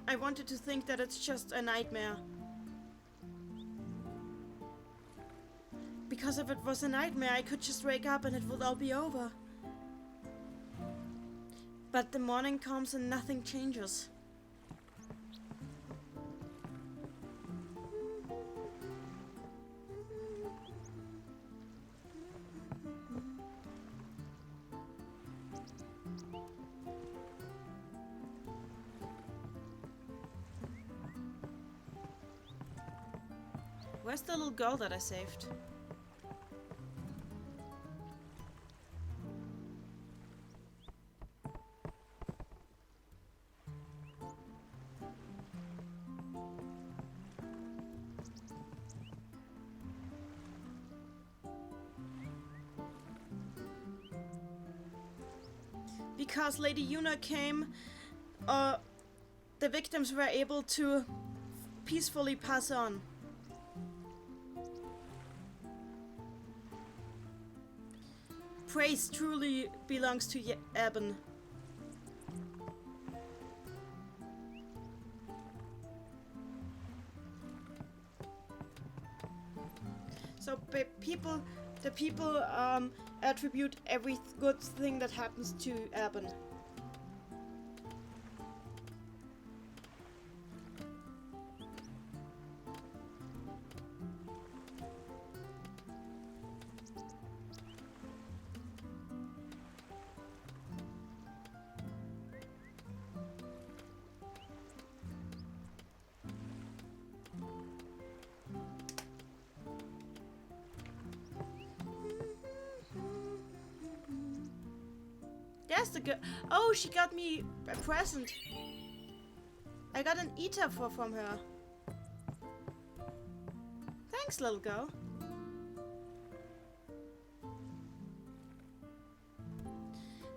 I wanted to think that it's just a nightmare. Because if it was a nightmare, I could just wake up and it would all be over. But the morning comes and nothing changes. Where's the little girl that I saved? Because Lady Yuna came, the victims were able to peacefully pass on. Praise truly belongs to Eben. So the people attribute every good thing that happens to Eben. There's the girl. Oh, she got me a present. I got an eater from her. Thanks, little girl.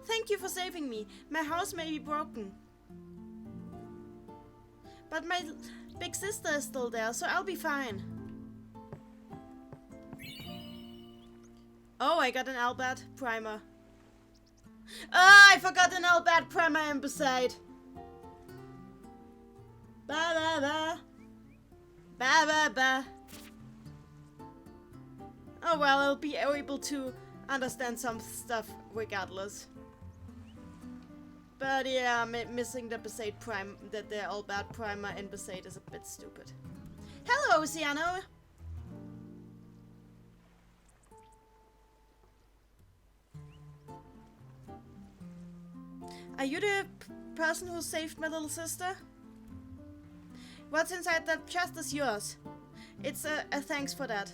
Thank you for saving me. My house may be broken, but my big sister is still there, so I'll be fine. Oh, I got an Albert primer. Ah, I forgot an Albert primer Ambleside. Ba ba ba. Ba ba ba. Oh well, I'll be able to understand some stuff regardless. But yeah, missing the Besaid prime, the Albert primer in Besaid is a bit stupid. Hello, Oceano. Are you the person who saved my little sister? What's inside that chest is yours. It's a thanks for that.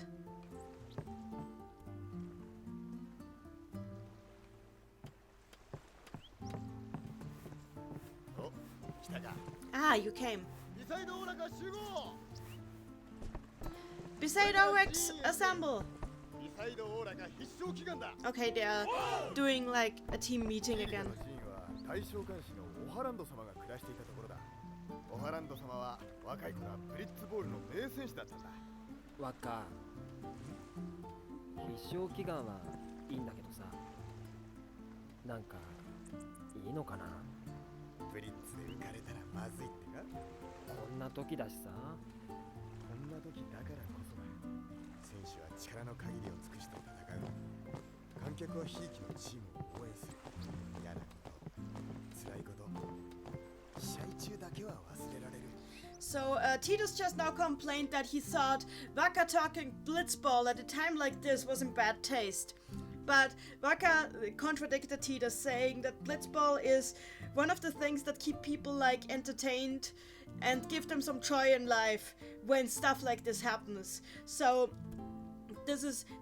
Ah, you came. Beside Orex, assemble. Okay, they are doing like a team meeting again. 大召喚師のオハランド様が暮らしていたところだ。オハランド様は若い頃はブリッツボールの名選手だったんだ。わか。必勝祈願はいいんだけどさ。なんかいいのかな。ブリッツで浮かれたらまずいってか。こんな時だしさ。こんな時だからこそだ。選手は力の限りを尽くして戦う。観客はひいきのチームを応援する。嫌なこと、辛いこと、試合中だけは忘れられる。So Titus just now complained that he thought Waka talking Blitzball at a time like this was in bad taste. But Waka contradicted Titus, saying that Blitzball is one of the things that keep people like entertained and give them some joy in life when stuff like this happens. So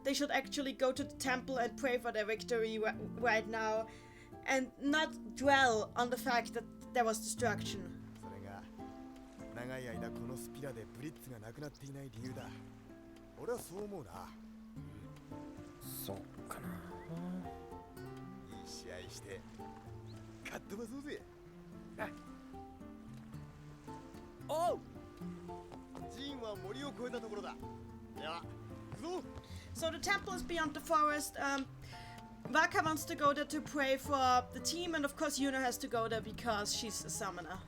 they should actually go to the temple and pray for their victory right now and not dwell on the fact that there was destruction. それが長い間このスピラでブリッツがなくなっていない理由だ。俺はそう思うな。そうかな。いい試合して勝っ飛ばそうぜ。おう。ジーンは森を越えたところだ。では、行くぞ。So the temple is beyond the forest. Waka wants to go there to pray for the team, and of course Yuna has to go there because she's a summoner.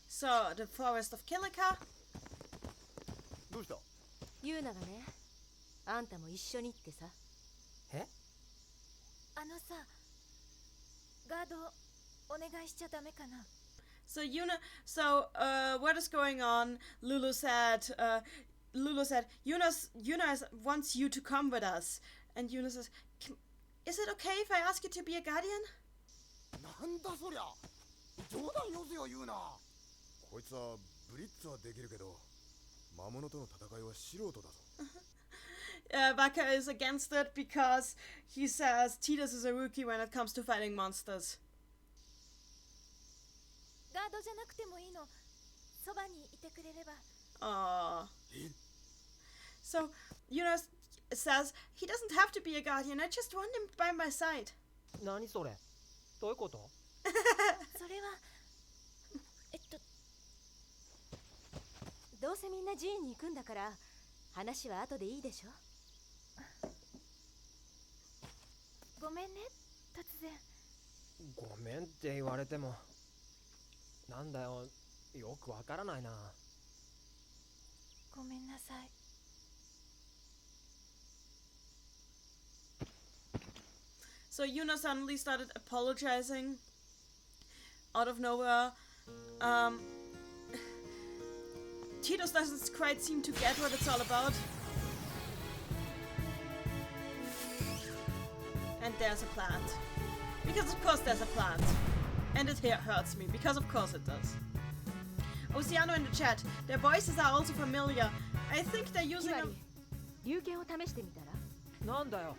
So, the forest of Kilika. どうした？ユーナがね、あんたも一緒にってさ。え？あのさ、ガードお願いしちゃダメかな。So what is going on? Lulu said, Yuna wants you to come with us. And Yuna says, is it okay if I ask you to be a guardian? なんだそりゃ。冗談よせよ言うな。こいつはブリッツはできるけど、魔物との戦いは素人だぞ。Waka is against it because he says Titus is a rookie when it comes to fighting monsters. ガードじゃなくてもいいの。そばにいてくれれば。Aww. So Yuna says he doesn't have to be a guardian. I just want him by my side. 何それ？どういうこと？それはどうせみんな寺院に行くんだから話は後でいいでしょ。ごめんね、突然。ごめんって言われても、なんだよ、よくわからないな。ごめんなさい。So Yuna suddenly started apologizing out of nowhere. Titus doesn't quite seem to get what it's all about. And there's a plant. Because of course there's a plant. And it hurts me, because of course it does. Oceano in the chat. Their voices are also familiar. I think they're using a... 龍剣を試してみたら。なんだよ、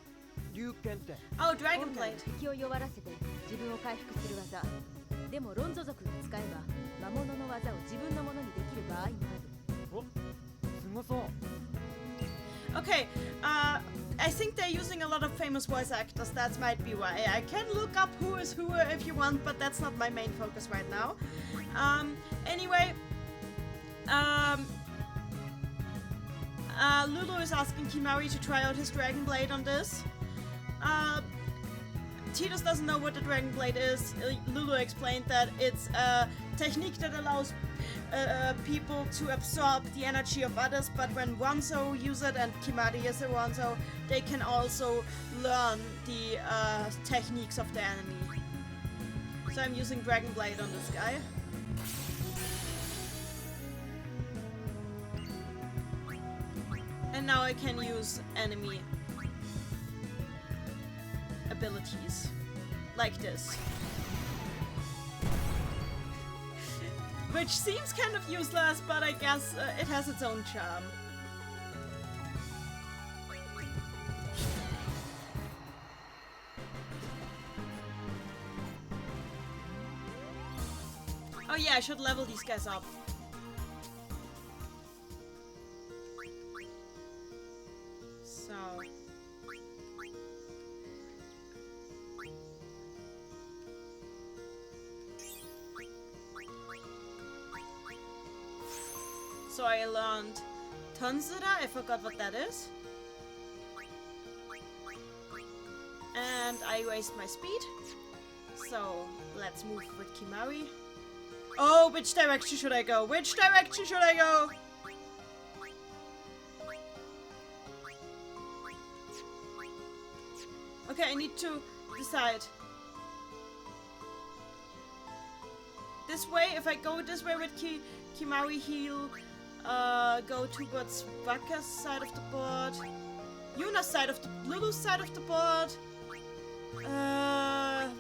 龍剣って。Oh, Dragon Blade. 敵を弱らせて自分を回復する技。でもロンゾ族が使えば魔物の技を自分のものにできる場合もある。お、すごそう。Okay, I think they're using a lot of famous voice actors. That might be why. I can look up who is who if you want, but that's not my main focus right now. Anyway, Lulu is asking Kimari to try out his Dragon Blade on this. Titus doesn't know what the Dragon Blade is. Lulu explained that it's a technique that allows people to absorb the energy of others, but when Wanzo use it, and Kimari is a Wanzo, they can also learn the techniques of the enemy. So I'm using Dragon Blade on this guy. And now I can use enemy abilities like this, which seems kind of useless, but I guess it has its own charm. Oh yeah, I should level these guys up. So So I learned Tonsura, I forgot what that is. And I raised my speed. So let's move with Kimari. Oh, which direction should I go? Which direction should I go? Okay, I need to decide. This way, if I go this way with Kimari, he'll go towards Waka's side of the board. Yuna's side of the... Lulu's side of the board.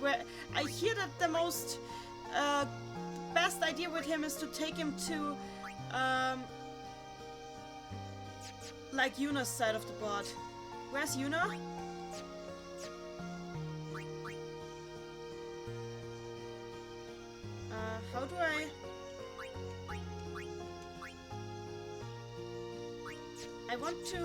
Where I hear that the most... best idea with him is to take him to... like Yuna's side of the board. Where's Yuna? How do I want to...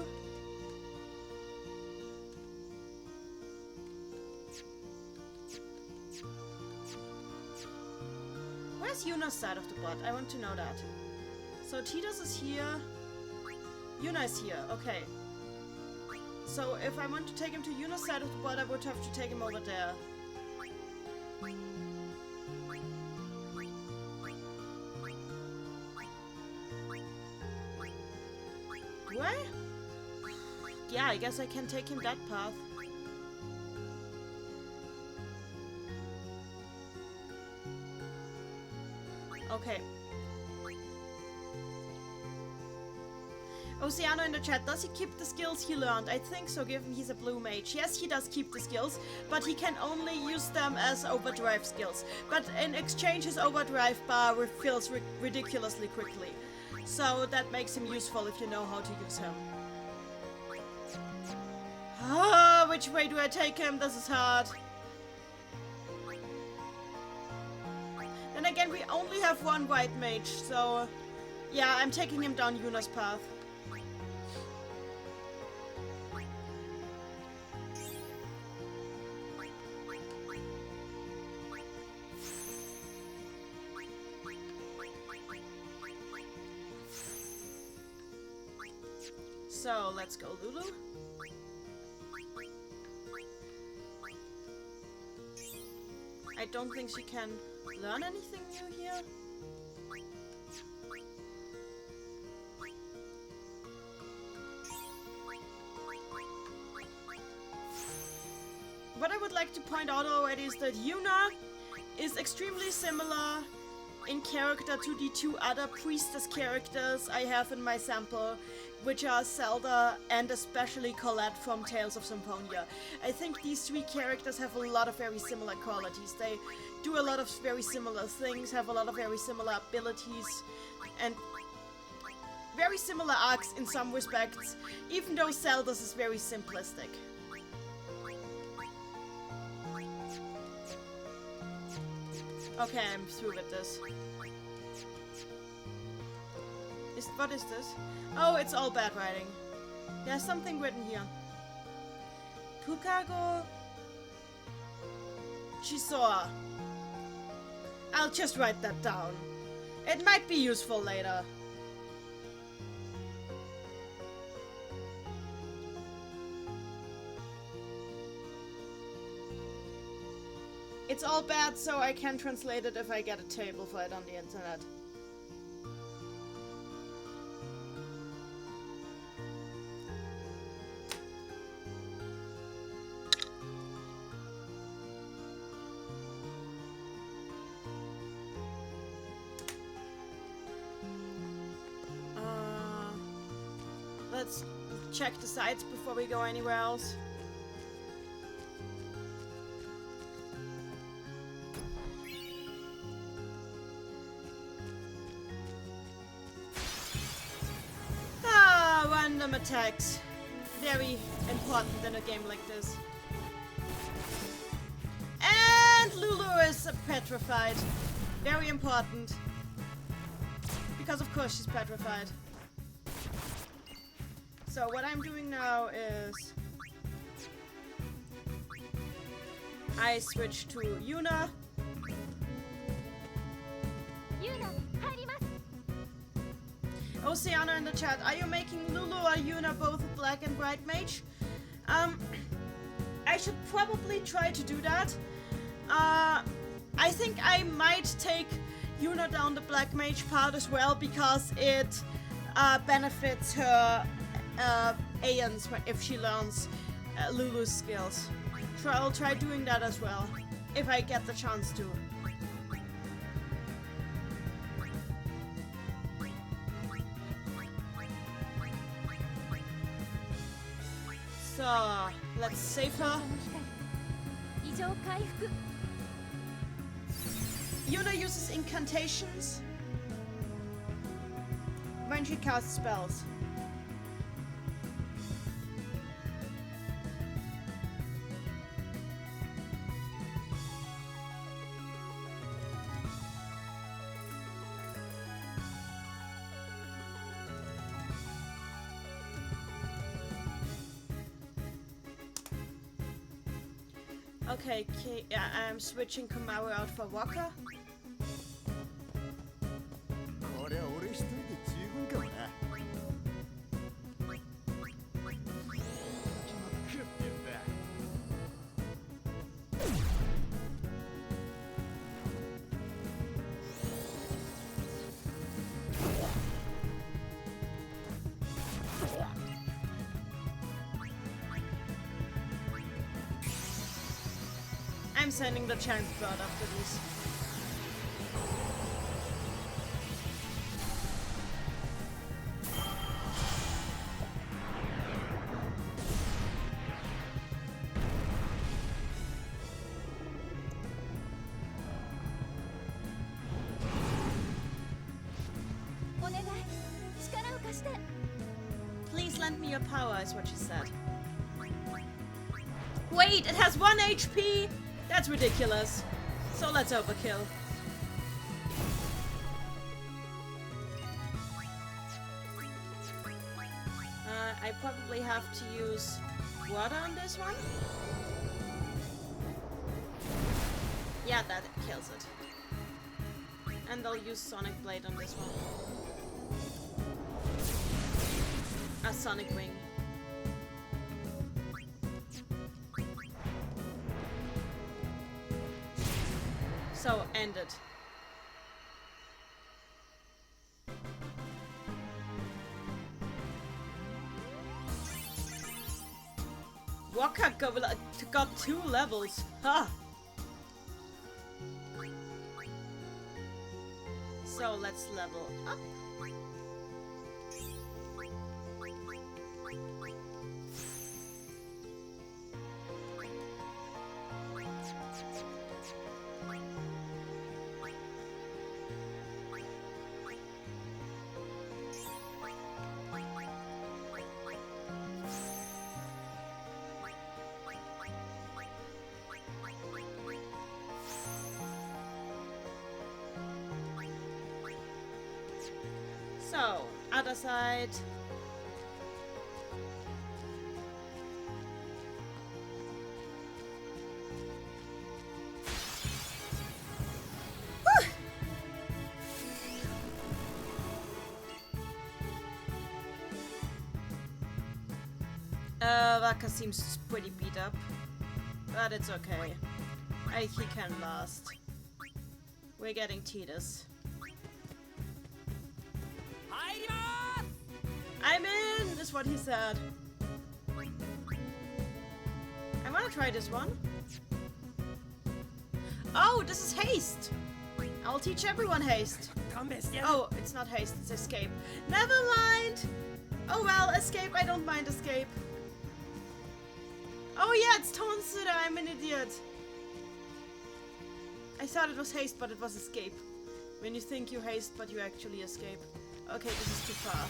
Where's Yuna's side of the board? I want to know that. So Tidus is here. Yuna is here. Okay. So if I want to take him to Yuna's side of the board, I would have to take him over there. Where? Yeah, I guess I can take him that path. Okay. Oceano in the chat, does he keep the skills he learned? I think so, given he's a blue mage. Yes, he does keep the skills, but he can only use them as overdrive skills. But in exchange, his overdrive bar refills ridiculously quickly. So that makes him useful if you know how to use him. Ah, which way do I take him? This is hard. Then again, we only have one white mage, so... Yeah, I'm taking him down Yuna's path. So, let's go, Lulu. I don't think she can learn anything new here. What I would like to point out already is that Yuna is extremely similar in character to the two other priestess characters I have in my sample, which are Zelda and especially Colette from Tales of Symphonia. I think these three characters have a lot of very similar qualities. They do a lot of very similar things, have a lot of very similar abilities, and very similar arcs in some respects, even though Zelda's is very simplistic. Okay, I'm through with this. What is this? Oh, it's all bad writing. There's something written here. Pukago Chisoa. I'll just write that down. It might be useful later. It's all bad, so I can translate it if I get a table for it on the internet. Let's check the sites before we go anywhere else. Random attacks. Very important in a game like this. And Lulu is petrified. Very important. Because of course she's petrified. So what I'm doing now is I switch to Yuna. Oceana in the chat. Are you making Lulu or Yuna both a black and white mage? I should probably try to do that. I think I might take Yuna down the black mage part as well because it benefits her Aeons if she learns Lulu's skills. So I'll try doing that as well if I get the chance to. So let's save her. 異常回復 Yuna uses incantations when she casts spells. Okay, I'm switching Kamaru out for Waka. こりゃ俺一人で十分かもな。 I'm sending the Chant Bird after this. Please lend me your power, is what she said. Wait, it has 1 HP! That's ridiculous. So let's overkill. I probably have to use water on this one. Yeah, that kills it. And I'll use Sonic Blade on this one. A Sonic Wing. So, end it. Waka got 2 levels. Ha! So, let's level up. So, other side. Whew. Waka seems pretty beat up, but it's okay. He can last. We're getting Thesis. I'm in! That's what he said. I wanna try this one. Oh, this is haste! I'll teach everyone haste. Oh, it's not haste, it's escape. Never mind! Oh well, escape, I don't mind escape. Oh yeah, it's Tonsuda, I'm an idiot. I thought it was haste, but it was escape. When you think you haste, but you actually escape. Okay, this is too far.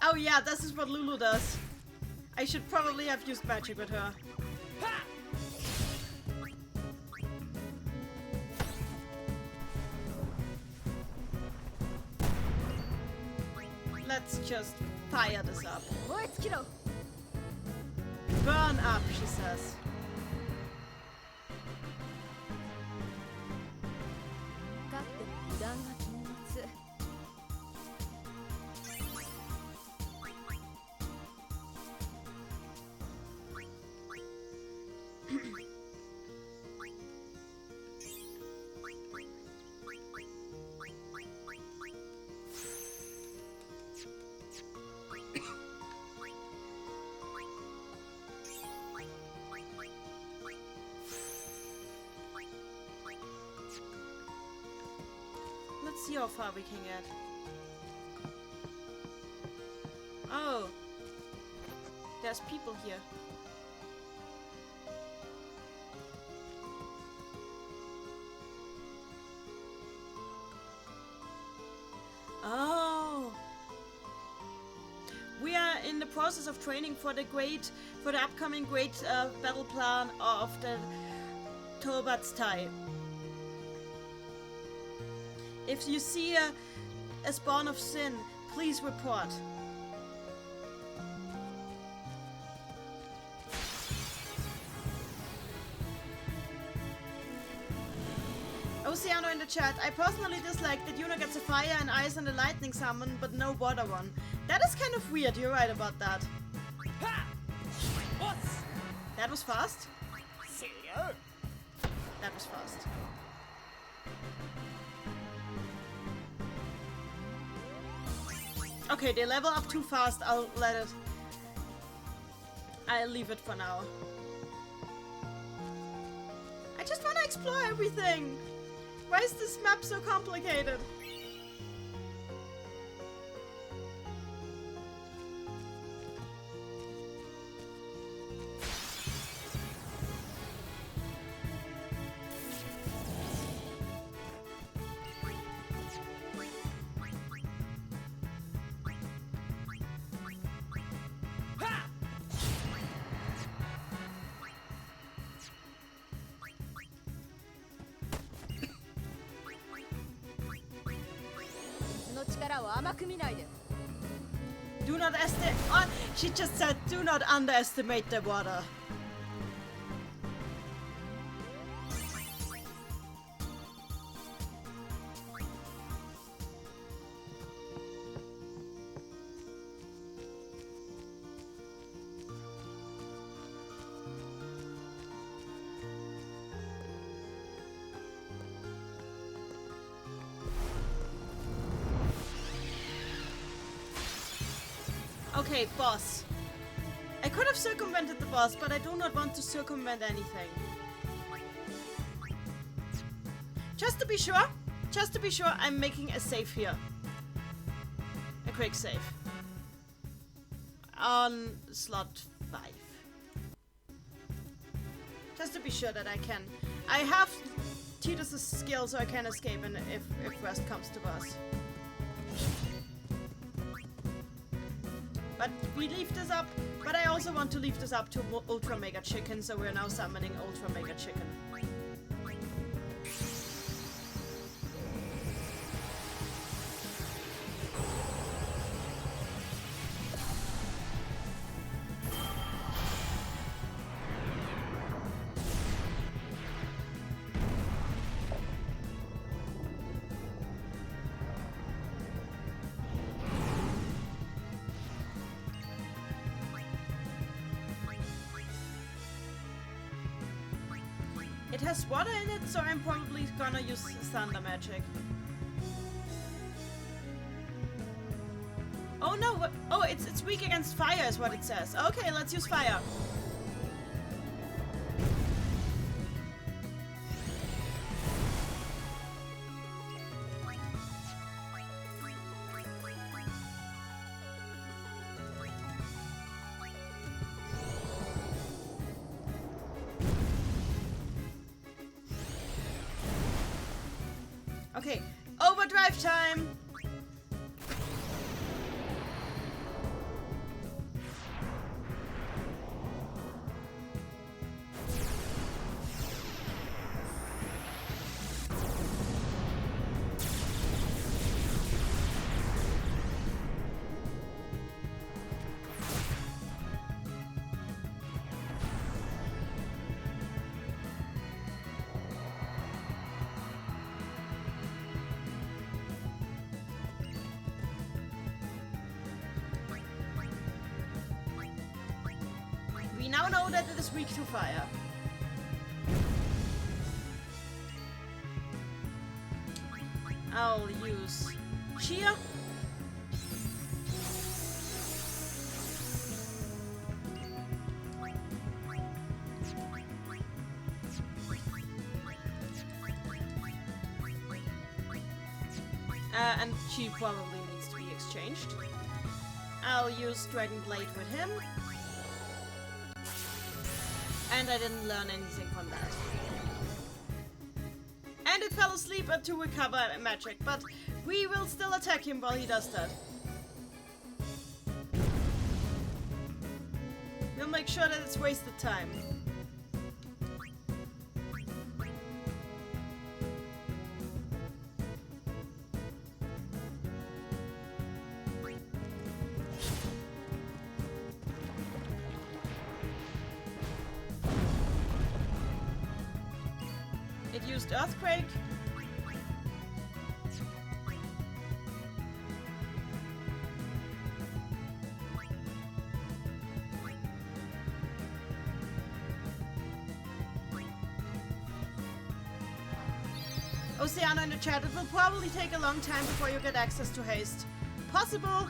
Oh yeah, this is what Lulu does. I should probably have used magic with her. let's just fire this up. 燃え尽きろ Burn up, she says. Let's see how far we can get. Oh. There's people here. Oh. We are in the process of training for the upcoming great battle plan of the Tobat's Tai. If you see a spawn of sin, please report. Oceano in the chat. I personally dislike that Yuna gets a fire and ice and a lightning summon, but no water one. That is kind of weird, you're right about that. That was fast? That was fast. Okay, they level up too fast. I'll leave it for now. I just want to explore everything. Why is this map so complicated? Do not estimate. Oh, she just said, do not underestimate the water. Okay, boss. I could have circumvented the boss, but I do not want to circumvent anything. Just to be sure, I'm making a save here. A quick save. On slot 5. Just to be sure that I can. I have Titus's skill so I can escape and if rest comes to us. But we leave this up, but I also want to leave this up to Ultra Mega Chicken, so we're now summoning Ultra Mega Chicken. It has water in it, so I'm probably gonna use thunder magic. Oh no! Oh, it's weak against fire, is what it says. Okay, let's use fire. Okay, overdrive time! now know that it is weak to fire. I'll use Cheer. And she probably needs to be exchanged. I'll use Dragon Blade with him. And I didn't learn anything from that. And it fell asleep to recover magic, but we will still attack him while he does that. We'll make sure that it's wasted time. It used Earthquake. Oceana in the chat, it will probably take a long time before you get access to haste. Possible.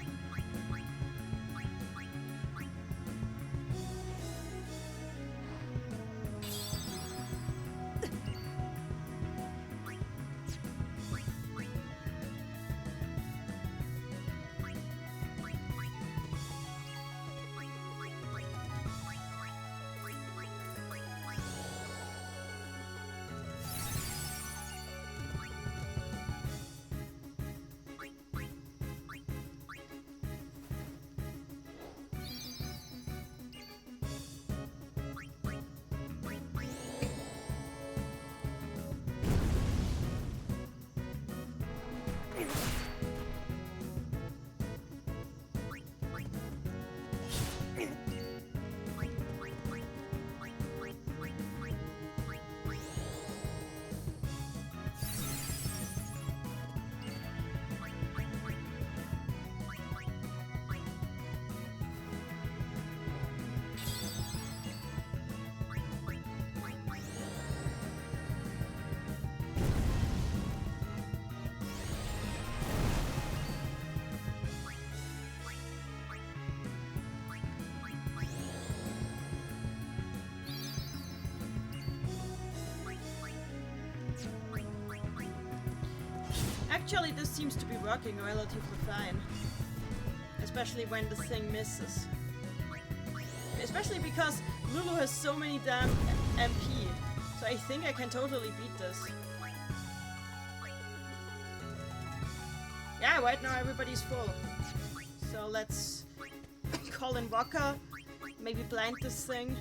Actually, this seems to be working relatively fine. Especially when the thing misses. Especially because Lulu has so many damn MP. So I think I can totally beat this. Yeah, right now everybody's full. So let's call in Waka. Maybe blind this thing.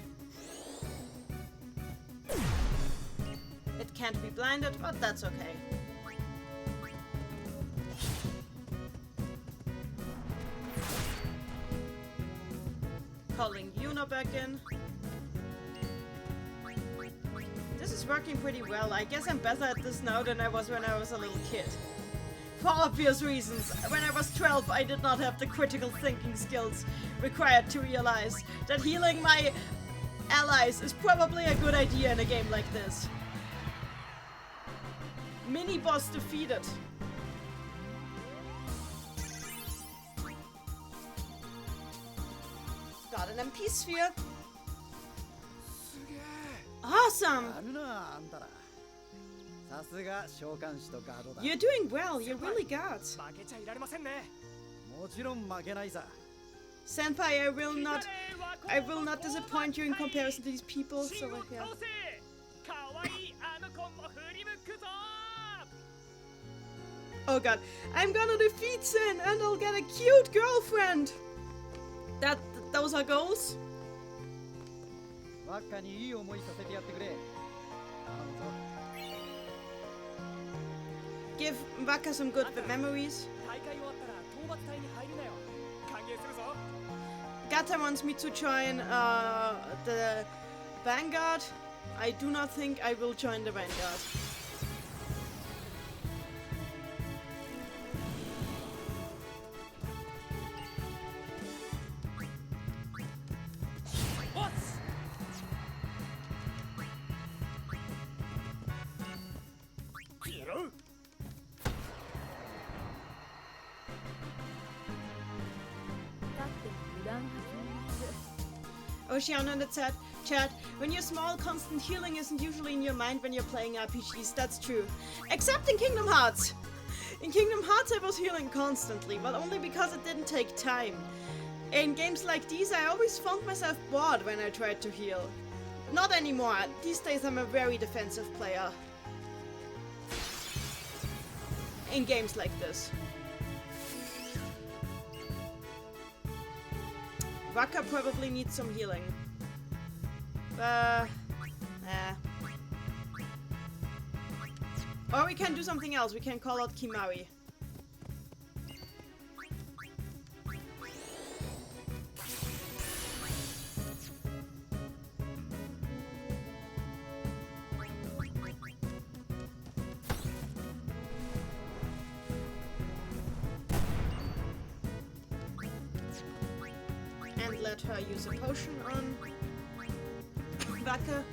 It can't be blinded, but that's okay. Calling Yuna back in. This is working pretty well. I guess I'm better at this now than I was when I was a little kid. For obvious reasons. When I was 12, I did not have the critical thinking skills required to realize that healing my allies is probably a good idea in a game like this. Mini boss defeated. Got an MP sphere. Awesome! You're doing well, you're really good. Senpai, I will not disappoint you in comparison to these people, so yeah. Oh god, I'm gonna defeat Sin and I'll get a cute girlfriend! Those are goals? Give Waka some good memories. Gata wants me to join the Vanguard. I do not think I will join the Vanguard. Oceana in the chat. When you're small, constant healing isn't usually in your mind when you're playing RPGs. That's true. Except in Kingdom Hearts. In Kingdom Hearts I was healing constantly, but only because it didn't take time. In games like these I always found myself bored when I tried to heal. Not anymore. These days I'm a very defensive player. In games like this. Waka probably needs some healing. Or we can do something else. We can call out Kimari. And let her use a potion on Waka.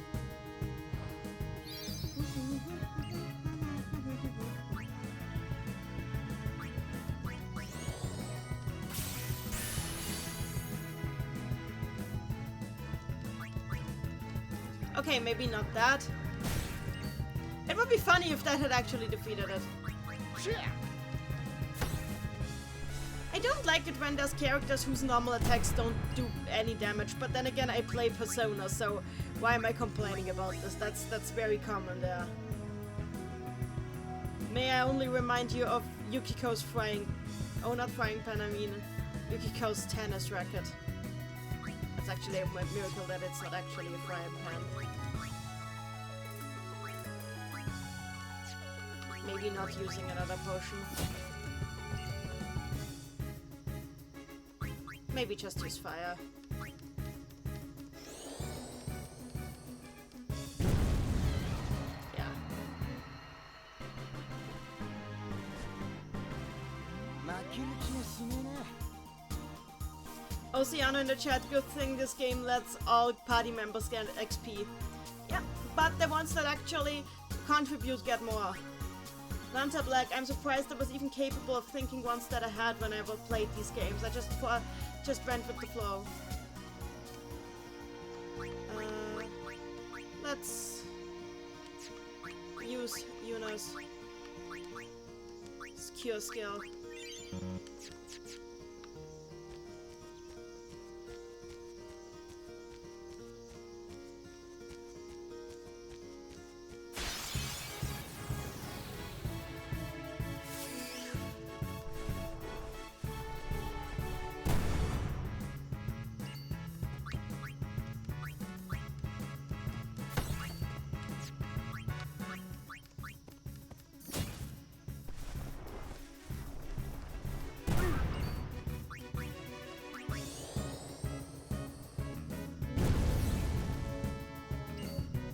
Okay, maybe not that. It would be funny if that had actually defeated it. I don't like it when there's characters whose normal attacks don't do any damage, but then again I play Persona, so why am I complaining about this? That's very common there. May I only remind you of Yukiko's not frying pan, I mean Yukiko's tennis racket. It's actually a miracle that it's not actually a frying pan. Maybe not using another potion. Maybe just use fire. Yeah. Oceano in the chat, good thing this game lets all party members get XP. Yeah, but the ones that actually contribute get more. Lanta Black, I'm surprised I was even capable of thinking one step ahead when I played these games. I just went with the flow. Let's use Yuna's cure skill.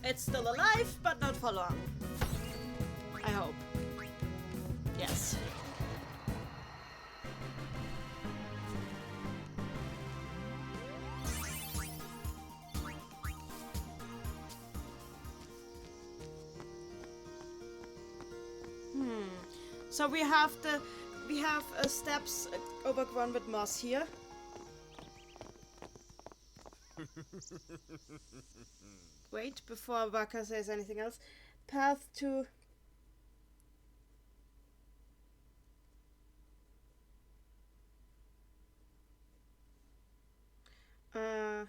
It's still alive, but not for long. I hope. Yes. So we have steps overgrown with moss here. Wait, before Waka says anything else. Path to... The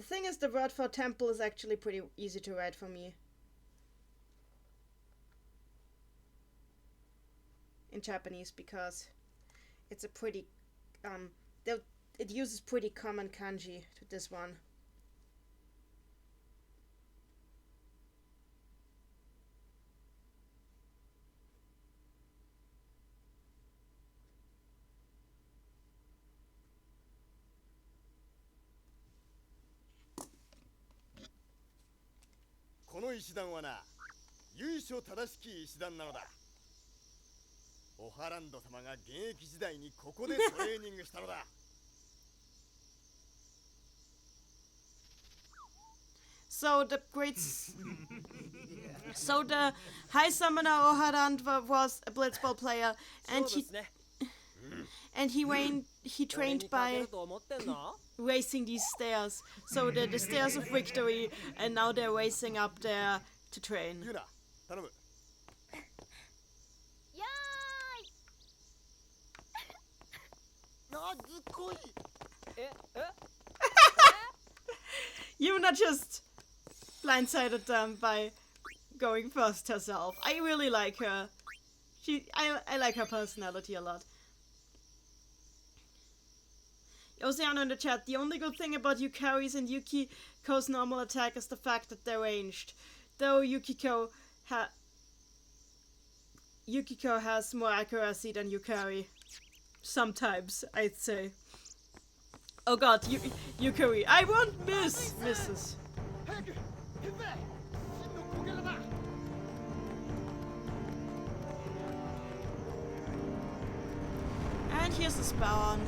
thing is, the word for temple is actually pretty easy to write for me. In Japanese, because it's a pretty... it uses pretty common kanji to this one. This石段はな、由緒正しき石段なのだ。オハランド様が現役時代にここでトレーニングしたのだ。So the High Summoner Oharand was a Blitzball player, and And he trained by racing these stairs. So the stairs of victory, and now they're racing up there to train. ユナ頼む。 よーい。あ、ずっこい。 Yuna just blindsided them by going first herself. I really like her. I like her personality a lot. Oceano in the chat, the only good thing about Yukari's and Yukiko's normal attack is the fact that they're ranged. Though Yukiko has more accuracy than Yukari. Sometimes, I'd say. Oh god, Yukari, I won't miss! Misses. 早く手伝え。真のコゲラだ。 And here's the spawn.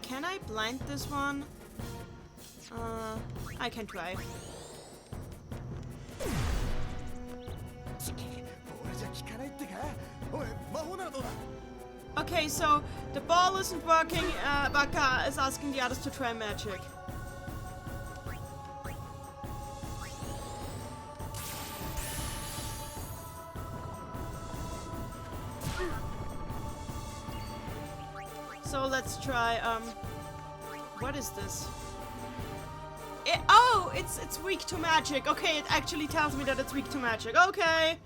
Can I blind this one? I can try. ボールじゃ効かないってか。おい、魔法ならどうだ。 Okay, so the ball isn't working. Baka is asking the others to try magic. So let's try, what is this? It's weak to magic. Okay, it actually tells me that it's weak to magic. Okay,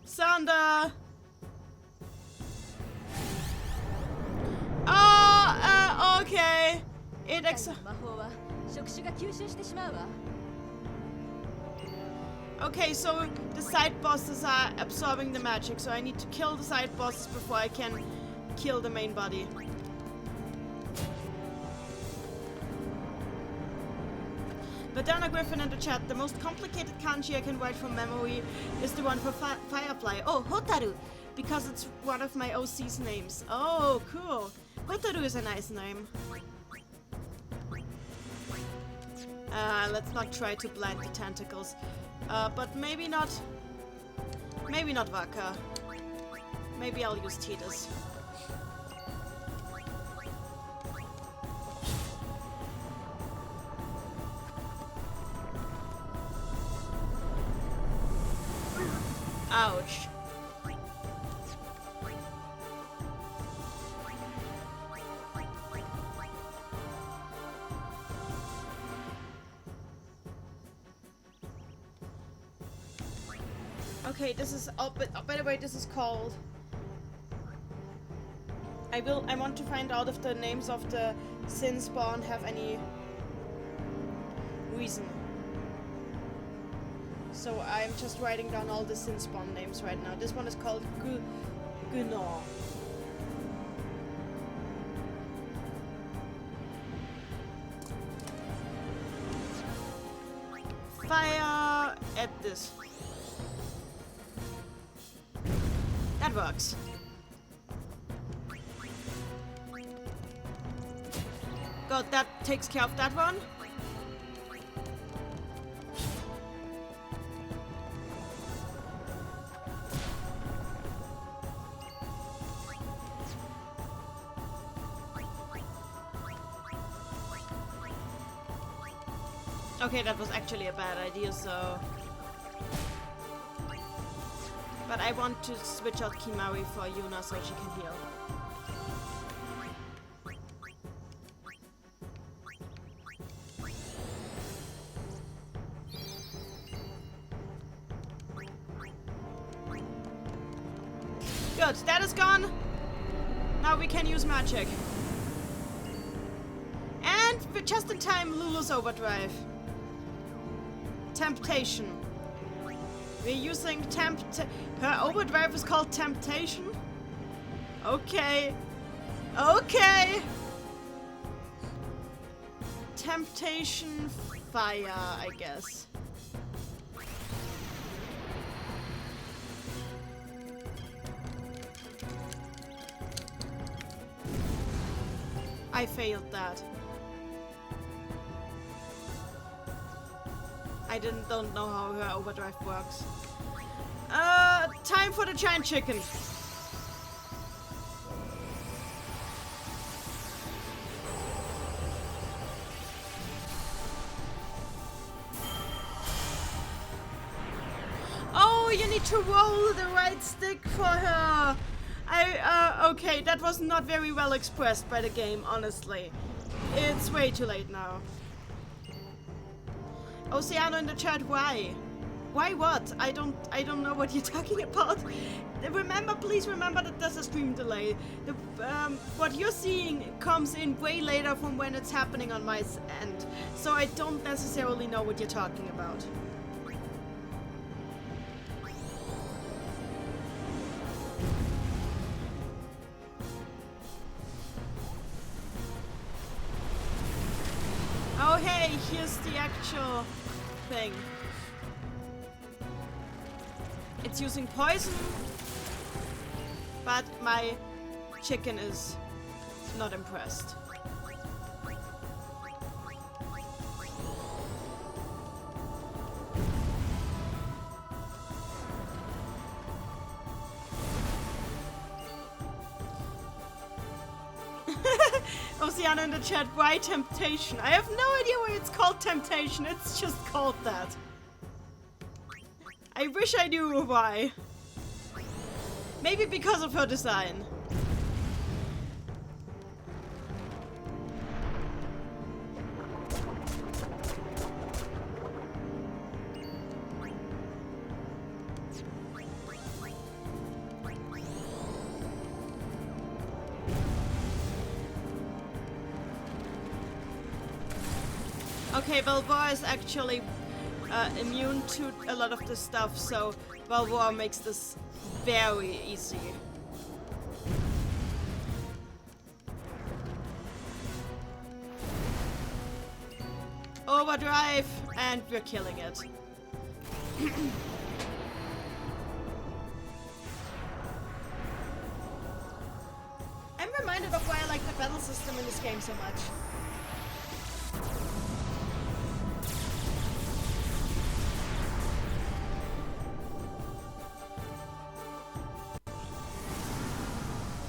Sander. Okay. Okay, so the side bosses are absorbing the magic, so I need to kill the side bosses before I can kill the main body. Madonna Griffin in the chat, the most complicated kanji I can write from memory is the one for Firefly. Oh, Hotaru, because it's one of my OC's names. Oh, cool. Hotaru is a nice name. Let's not try to blind the tentacles. But maybe not Vaka. Maybe I'll use Thesis. Ouch. Okay, this is by the way, this is called. I want to find out if the names of the sin spawn have any reason. So I'm just writing down all the sin spawn names right now. This one is called Gunnar. Fire at this. That works. God, that takes care of that one. Okay, that was actually a bad idea, so... But I want to switch out Kimari for Yuna so she can heal. Good, that is gone! Now we can use magic. And just in time, Lulu's overdrive. Temptation. We're using her overdrive is called Temptation? Okay. Okay! Temptation Fire, I guess. I failed that. I don't know how her overdrive works. Time for the giant chicken. Oh, you need to roll the right stick for her. Okay, that was not very well expressed by the game, honestly. It's way too late now. Oceano in the chat, why? Why what? I don't know what you're talking about. Remember, please remember that there's a stream delay. What you're seeing comes in way later from when it's happening on my end. So I don't necessarily know what you're talking about. Oh hey, here's the actual thing. It's using poison, but my chicken is not impressed. Oceana in the chat, why temptation? I have no idea why it's called temptation, it's just called that. I wish I knew why. Maybe because of her design. Okay, Balboa is actually immune to a lot of the stuff, so Balboa makes this very easy. Overdrive, and we're killing it. I'm reminded of why I like the battle system in this game so much.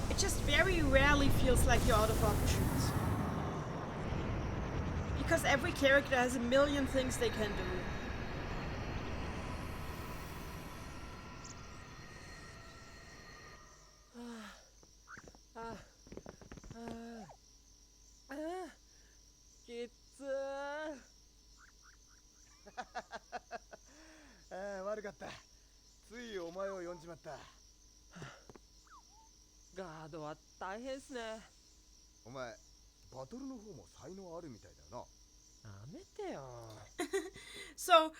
It just very rarely feels like you're out of options. Because every character has a million things they can do. So,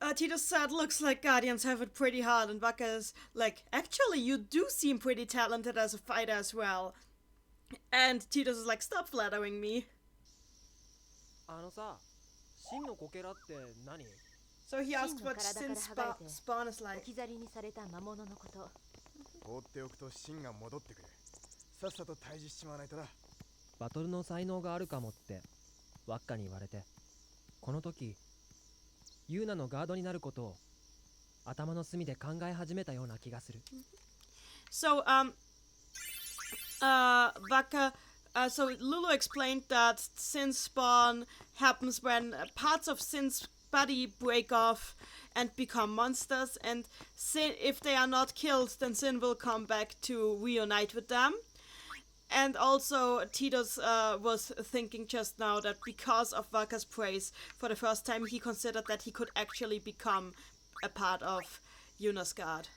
Titus said, looks like Guardians have it pretty hard, and Waka is like, actually, you do seem pretty talented as a fighter as well. And Titus is like, stop flattering me. So he asked what Sin spawn is like. So, Waka, so Lulu explained that Sin spawn happens when parts of Sin's body break off and become monsters, and Sin, if they are not killed, then Sin will come back to reunite with them. And also, Titus was thinking just now that because of Waka's praise, for the first time he considered that he could actually become a part of Yuna's guard.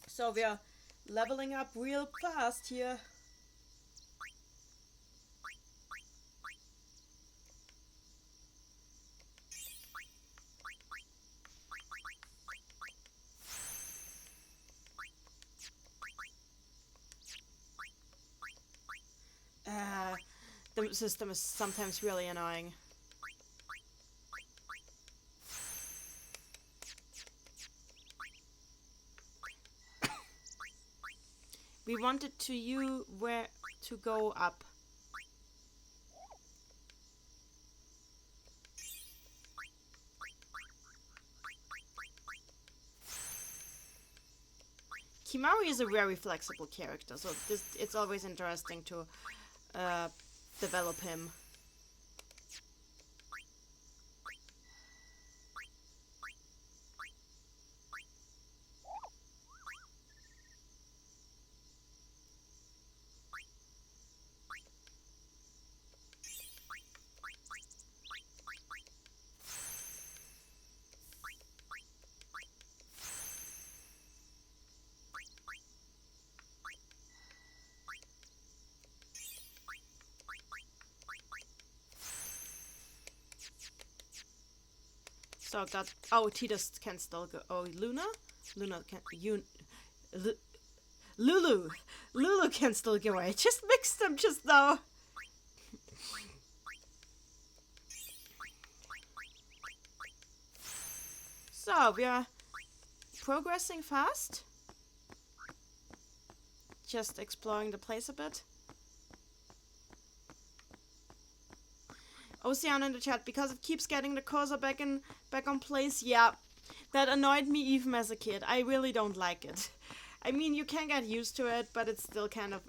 So we're leveling up real fast here. The system is sometimes really annoying. We wanted to you where to go up. Kimari is a very flexible character, so it's always interesting to develop him. So got Titus can still go. Oh, Luna can Lulu can still go away. Just mixed them just now. So we are progressing fast. Just exploring the place a bit. Ocean in the chat, because it keeps getting the cursor back on place. Yeah, that annoyed me even as a kid. I really don't like it. I mean, you can get used to it, but it's still kind of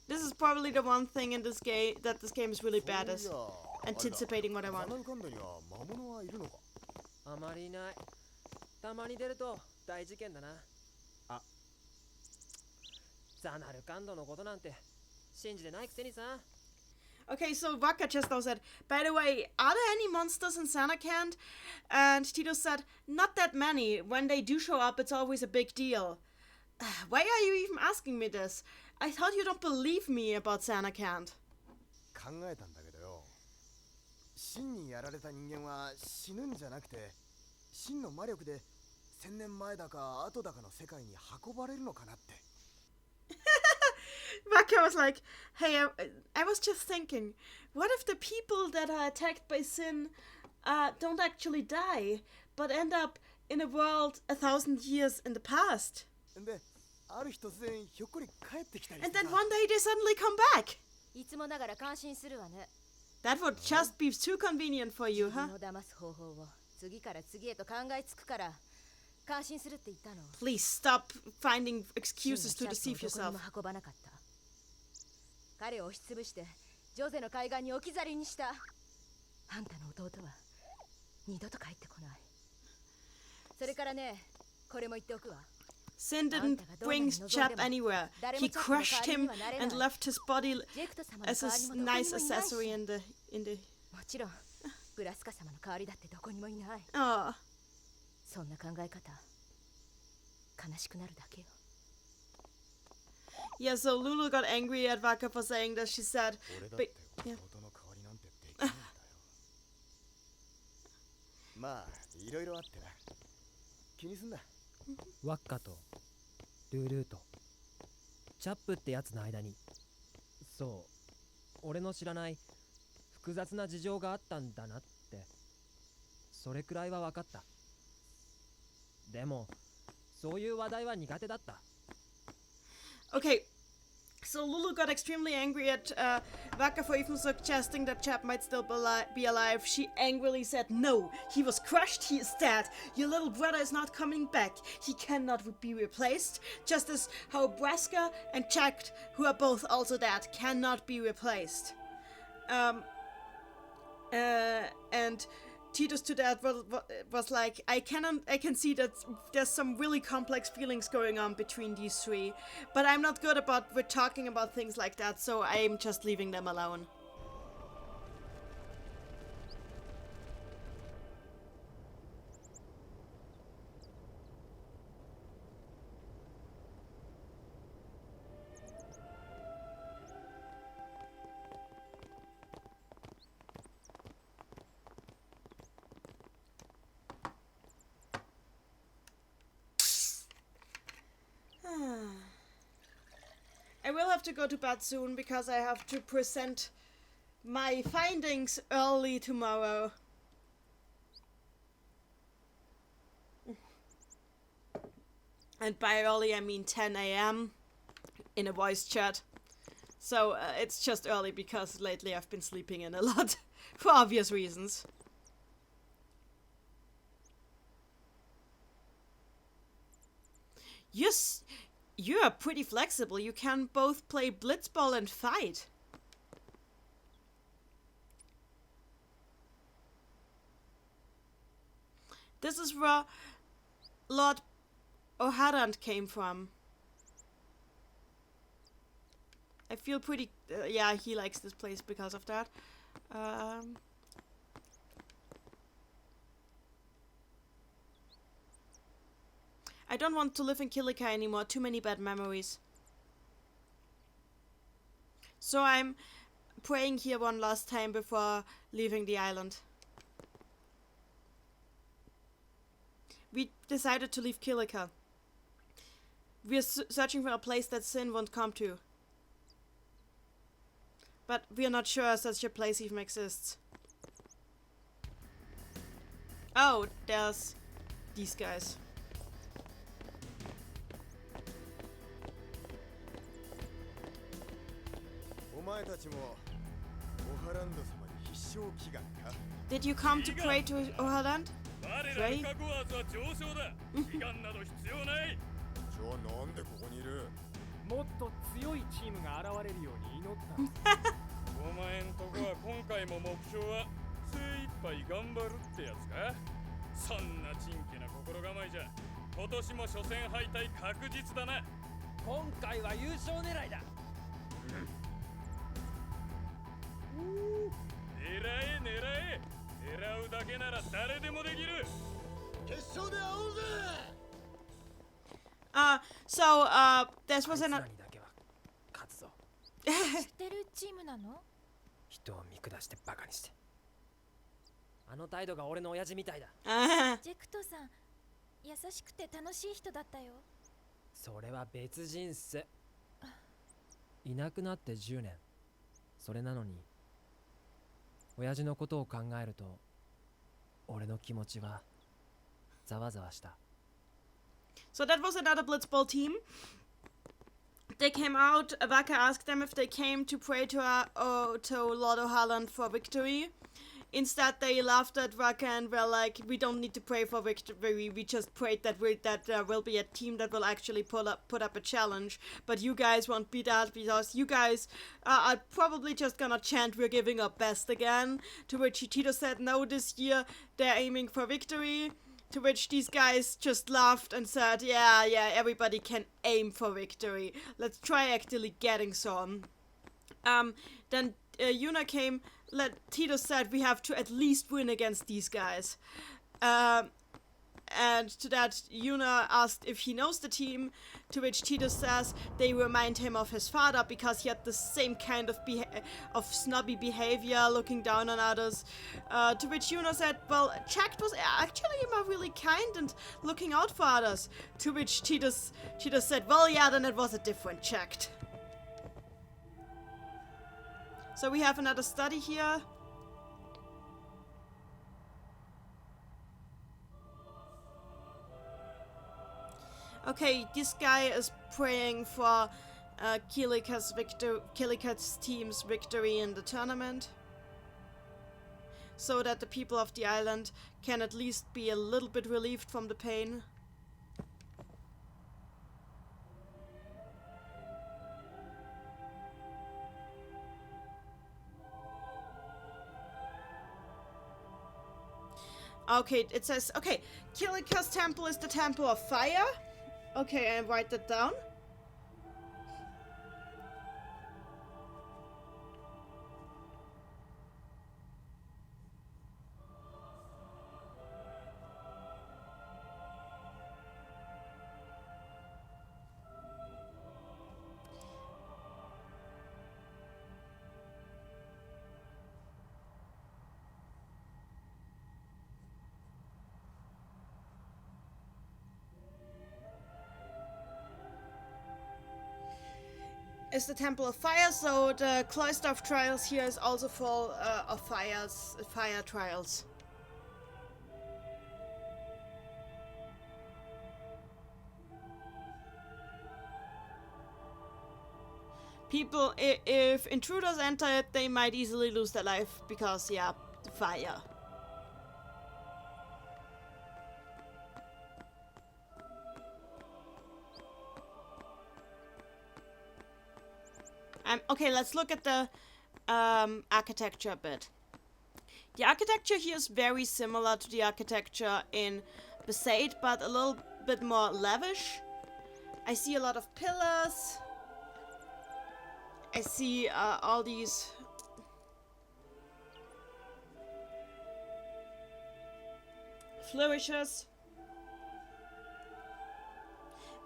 This is probably the one thing in this game that this game is really bad at anticipating what I want. あまりいない。たまに出ると大事件だな。あ、ザナルカンドのことなんて信じてないくせにさ。 Okay, so Waka just now said, by the way, are there any monsters in Samarkand? And Tito said, not that many. When they do show up, it's always a big deal. Why are you even asking me this? I thought you don't believe me about Samarkand. 考えたんだけどよ、真にやられた人間は死ぬんじゃなくて、真の魔力で1000年前だか後だかの世界に運ばれるのかなって。Waka was like, hey, I was just thinking, what if the people that are attacked by sin don't actually die, but end up in a world 1,000 years in the past? で、ある日突然ひょっこり帰ってきたりして And さ。 then one day they suddenly come back. いつもながら感心するわね。 That would just be too convenient for you, 自 huh? 分を騙す方法を次から次へと考えつくから感心するって言ったの。 Please stop finding excuses to 真のシャ deceive ツをどこに yourself. も運ばなかった。彼を押しつぶしてジョゼの海岸に置き去りにした。あんたの弟は二度と帰ってこない。それからね、これも言っておくわ。 Sin didn't bring Chap anywhere. He crushed him and left his body as a nice accessory in the もちろんブラスカ様の代わりだってどこにもいない。 Oh. そんな考え方悲しくなるだけよ。 Yeah, so Lulu got angry at Waka for saying this. She said, 俺だっ but て yeah. 弟の代わりなんてできないんだよ。まあいろいろあってな。気にすんな。ワッカとルールーとチャップってやつの間に、そう俺の知らない複雑な事情があったんだなって、それくらいは分かった。でもそういう話題は苦手だった。 Okay, so Lulu got extremely angry at Waka for even suggesting that Chap might still be alive. She angrily said, no, he was crushed, he is dead. Your little brother is not coming back. He cannot be replaced. Just as how Braska and Chak, who are both also dead, cannot be replaced. And Titus to that was like, I can see that there's some really complex feelings going on between these three, but I'm not good about talking about things like that, so I'm just leaving them alone. I will have to go to bed soon because I have to present my findings early tomorrow. And by early, I mean 10 a.m. in a voice chat. So it's just early because lately I've been sleeping in a lot for obvious reasons. Yes, you are pretty flexible. You can both play blitzball and fight. This is where Lord O'Harrand came from. I feel pretty... yeah, he likes this place because of that. I don't want to live in Kilika anymore. Too many bad memories. So I'm praying here one last time before leaving the island. We decided to leave Kilika. We're searching for a place that Sin won't come to. But we're not sure such a place even exists. Oh, there's these guys. Did you come to pray to O'Harrand? Pray? もっと強いチームが現れるように祈ったんですお前んとこは今回も目標は精一杯頑張るってやつかそんなちんけな心構えじゃ今年も初戦敗退確実だな今回は優勝狙いだ狙え狙え狙うだけなら誰でもできる決勝で会おうぜthis was an... 知ってるチームなの？人を見下してバカにしてあの態度が俺の親父みたいだジェクトさん優しくて楽しい人だったよそれは別人っすいなくなって10年それなのに親父のことを考えると俺の気持ちはざわざわした So that was another Blitzball team. They came out. Waka asked them if they came to pray to Lord O'Harrand for victory. Instead, they laughed at Waka and were like, "We don't need to pray for victory. We just prayed that there will be a team that will actually put up a challenge. But you guys won't be that because you guys are probably just gonna chant we're giving our best again." To which Tito said, "No, this year they're aiming for victory." To which these guys just laughed and said, yeah, everybody can aim for victory. Let's try actually getting some. Then Yuna came, Tito said we have to at least win against these guys. And to that, Yuna asked if he knows the team, to which Tito says they remind him of his father because he had the same kind of snobby behavior, looking down on others. To which Yuna said, well, Jack was actually really kind and looking out for others. To which Tito said, well, yeah, then it was a different Jack. So we have another study here. Okay, this guy is praying for Kilika's team's victory in the tournament, so that the people of the island can at least be a little bit relieved from the pain. Okay, it says, okay, Kilika's temple is the temple of fire. Okay, I write that down. is the Temple of Fire, so the Cloister of Trials here is also full of fire trials. People, if intruders enter it, they might easily lose their life because, yeah, the fire. Okay, let's look at the architecture a bit. The architecture here is very similar to the architecture in Besaid, but a little bit more lavish. I see a lot of pillars. I see all these flourishes.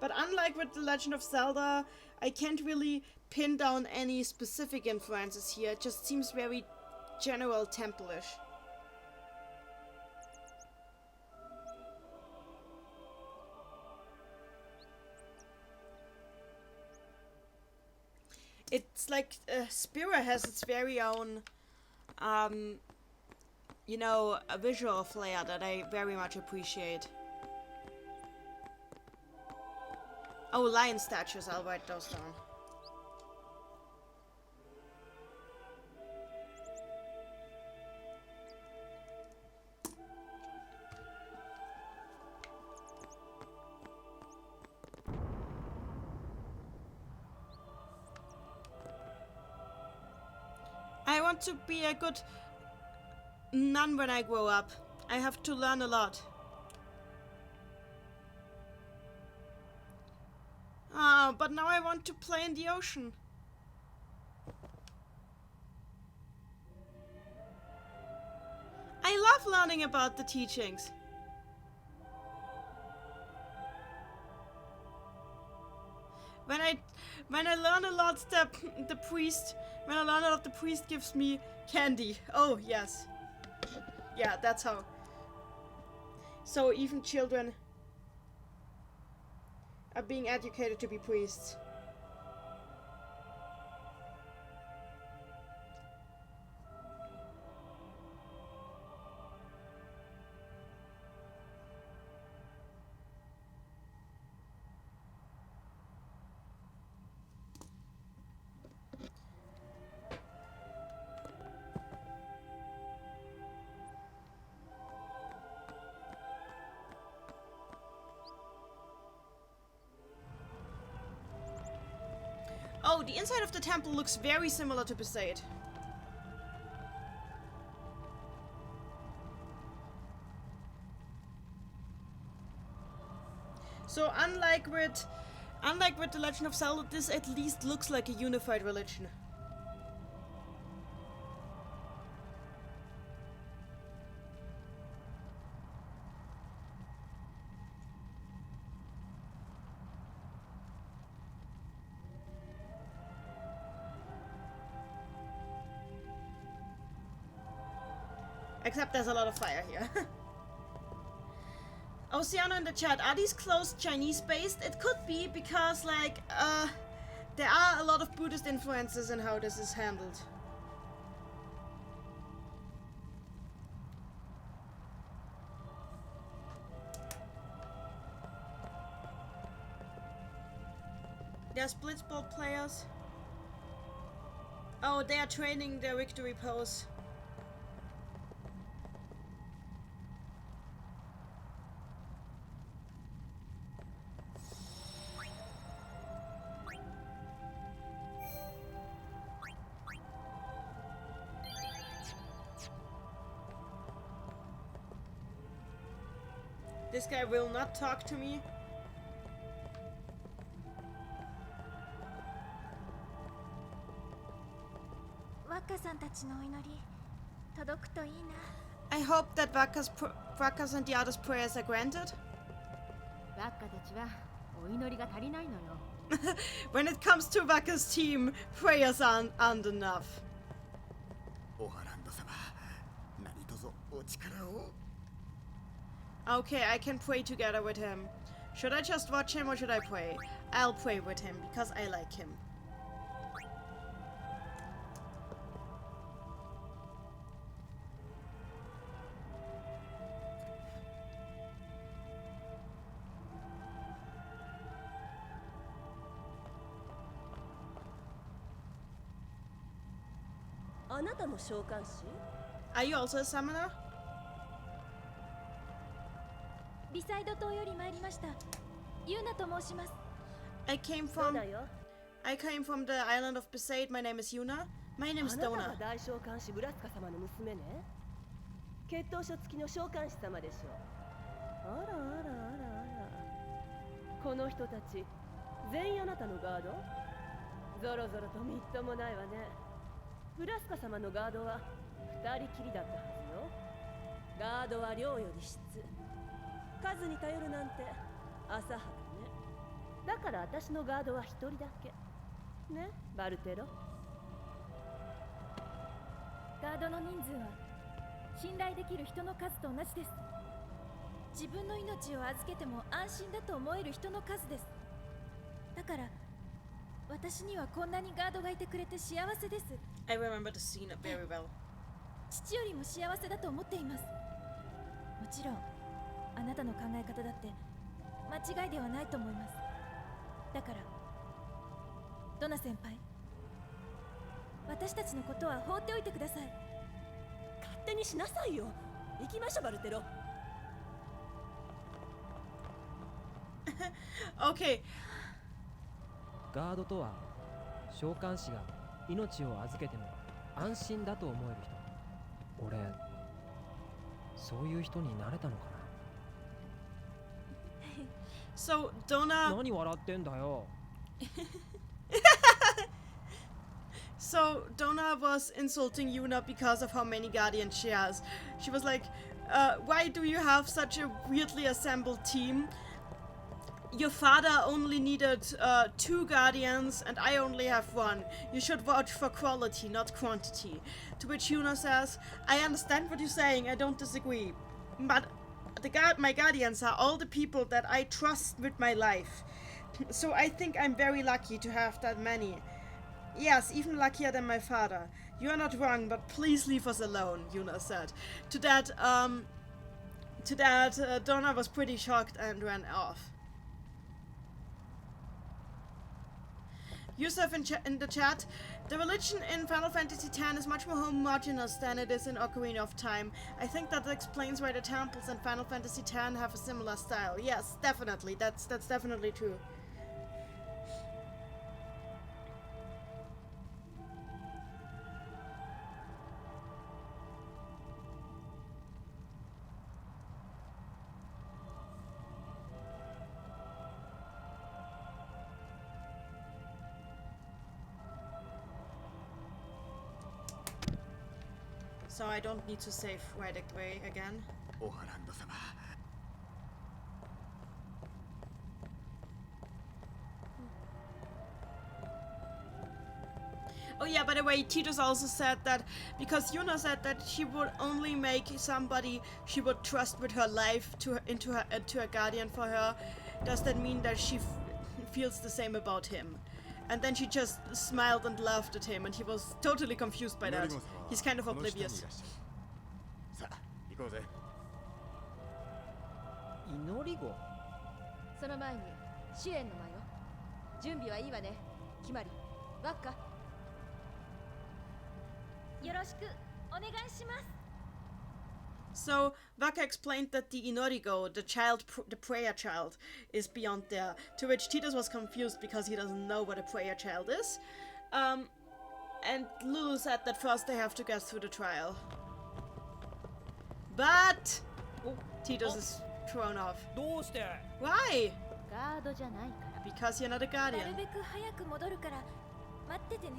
But unlike with The Legend of Zelda, I can't really pin down any specific influences here. It just seems very general temple-ish. It's like Spira has its very own, you know, a visual flair that I very much appreciate. Oh, lion statues, I'll write those down. I want to be a good nun when I grow up. I have to learn a lot. Ah, but now I want to play in the ocean. I love learning about the teachings. When I learn a lot, the priest gives me candy. Oh yes, yeah, that's how. So even children are being educated to be priests. Oh, the inside of the temple looks very similar to Besaid. So unlike with The Legend of Zelda, this at least looks like a unified religion. Except there's a lot of fire here. Oceano in the chat, are these closed Chinese based? It could be because like there are a lot of Buddhist influences in how this is handled. They're Blitzball players. Oh, they are training their victory pose. This guy will not talk to me. I hope that Wakka's and the others' prayers are granted. When it comes to Wakka's team, prayers aren't enough. Okay, I can pray together with him. Should I just watch him or should I pray? I'll pray with him because I like him. あなたも召喚師？ Are you also a summoner? ビサイド島より参りました。ユーナと申します。I came そう from だよ。 the island of Besaid. My name is Yuna. My name あ is なたが Dona. 大召喚師ブラスカ様の娘ね。血統書付きの召喚師様でしょ。あらあらあらあら。この人たち全員あなたのガード？ぞろぞろとみっともないわね。ブラスカ様のガードは2人きりだったはずよ。ガードは量より質。数に頼るなんて浅はかね。だから私のガードは1人だけ。ね、バルテロ。ガードの人数は信頼できる人の数と同じです。自分の命を預けても安心だと思える人の数です。だから私にはこんなにガードがいてくれて幸せです。 I remember the scene very well. 父よりも幸せだと思っています。もちろんあなたの考え方だって間違いではないと思います。だからドナ先輩、私たちのことは放っておいてください。勝手にしなさいよ。行きましょうバルテロ。Okay. ガードとは召喚師が命を預けても安心だと思える人。俺そういう人になれたのかな。 So Dona. 何笑ってんだよ。So Dona was insulting Yuna because of how many guardians she has. She was like, why do you have such a weirdly assembled team? Your father only needed 2 guardians and I only have 1. You should watch for quality, not quantity. To which Yuna says, I understand what you're saying, I don't disagree. But my guardians are all the people that I trust with my life. So I think I'm very lucky to have that many. Yes, even luckier than my father. You are not wrong, but please leave us alone, Yuna said. To that, Donna was pretty shocked and ran off. Yusuf in the chat, the religion in Final Fantasy X is much more homogeneous than it is in Ocarina of Time. I think that explains why the temples in Final Fantasy X have a similar style. Yes, definitely. That's definitely true. So I don't need to save right away again. オハランド様。 Oh yeah, by the way, Titus also said that because Yuna said that she would only make somebody she would trust with her life to a guardian for her. Does that mean that she feels the same about him? And then she just smiled and laughed at him, and he was totally confused by that. He's kind of oblivious. さあ、行こうぜ。祈り子。その前に支援の間よ。準備はいいわね。決まり。ワッカ。よろしくお願いします。 So Vaka explained that the Inorigo, the prayer child, is beyond there. To which Titus was confused because he doesn't know what a prayer child is. And Lulu said that first they have to get through the trial. But Titus is thrown off. どうして？ Why? ガードじゃないから。 Because you're not a なる guardian. べく早く戻るから待っててね。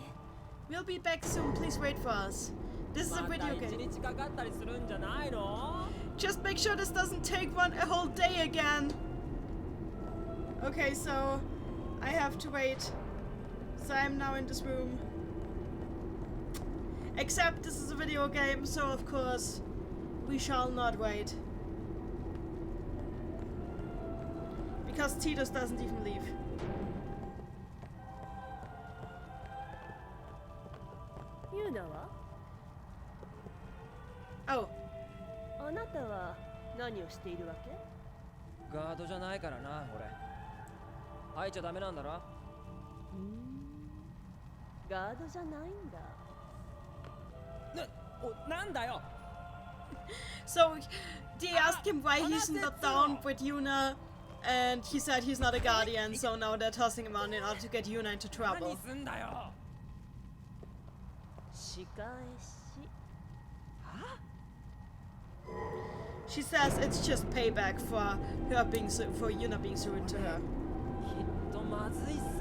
We'll be back soon. Please wait for us. This is a また video 一 game. 日かかったりするんじゃないの？ Just make sure this doesn't take a whole day again. Okay, so I have to wait. So I'm now in this room. Except this is a video game, so of course we shall not wait. Because Titus doesn't even leave. ユーナは？ Oh, あなたは何をしているわけ？ガードじゃないからな、俺。入っちゃダメなんだろ？ガードじゃないんだ。なんだよ So they asked him why he's not down with Yuna, and he said he's not a guardian, so now they're tossing him on in order to get Yuna into 何 trouble. すんだよ仕返し She says it's just payback for her being for Yuna being so rude to her. きっとまずいっす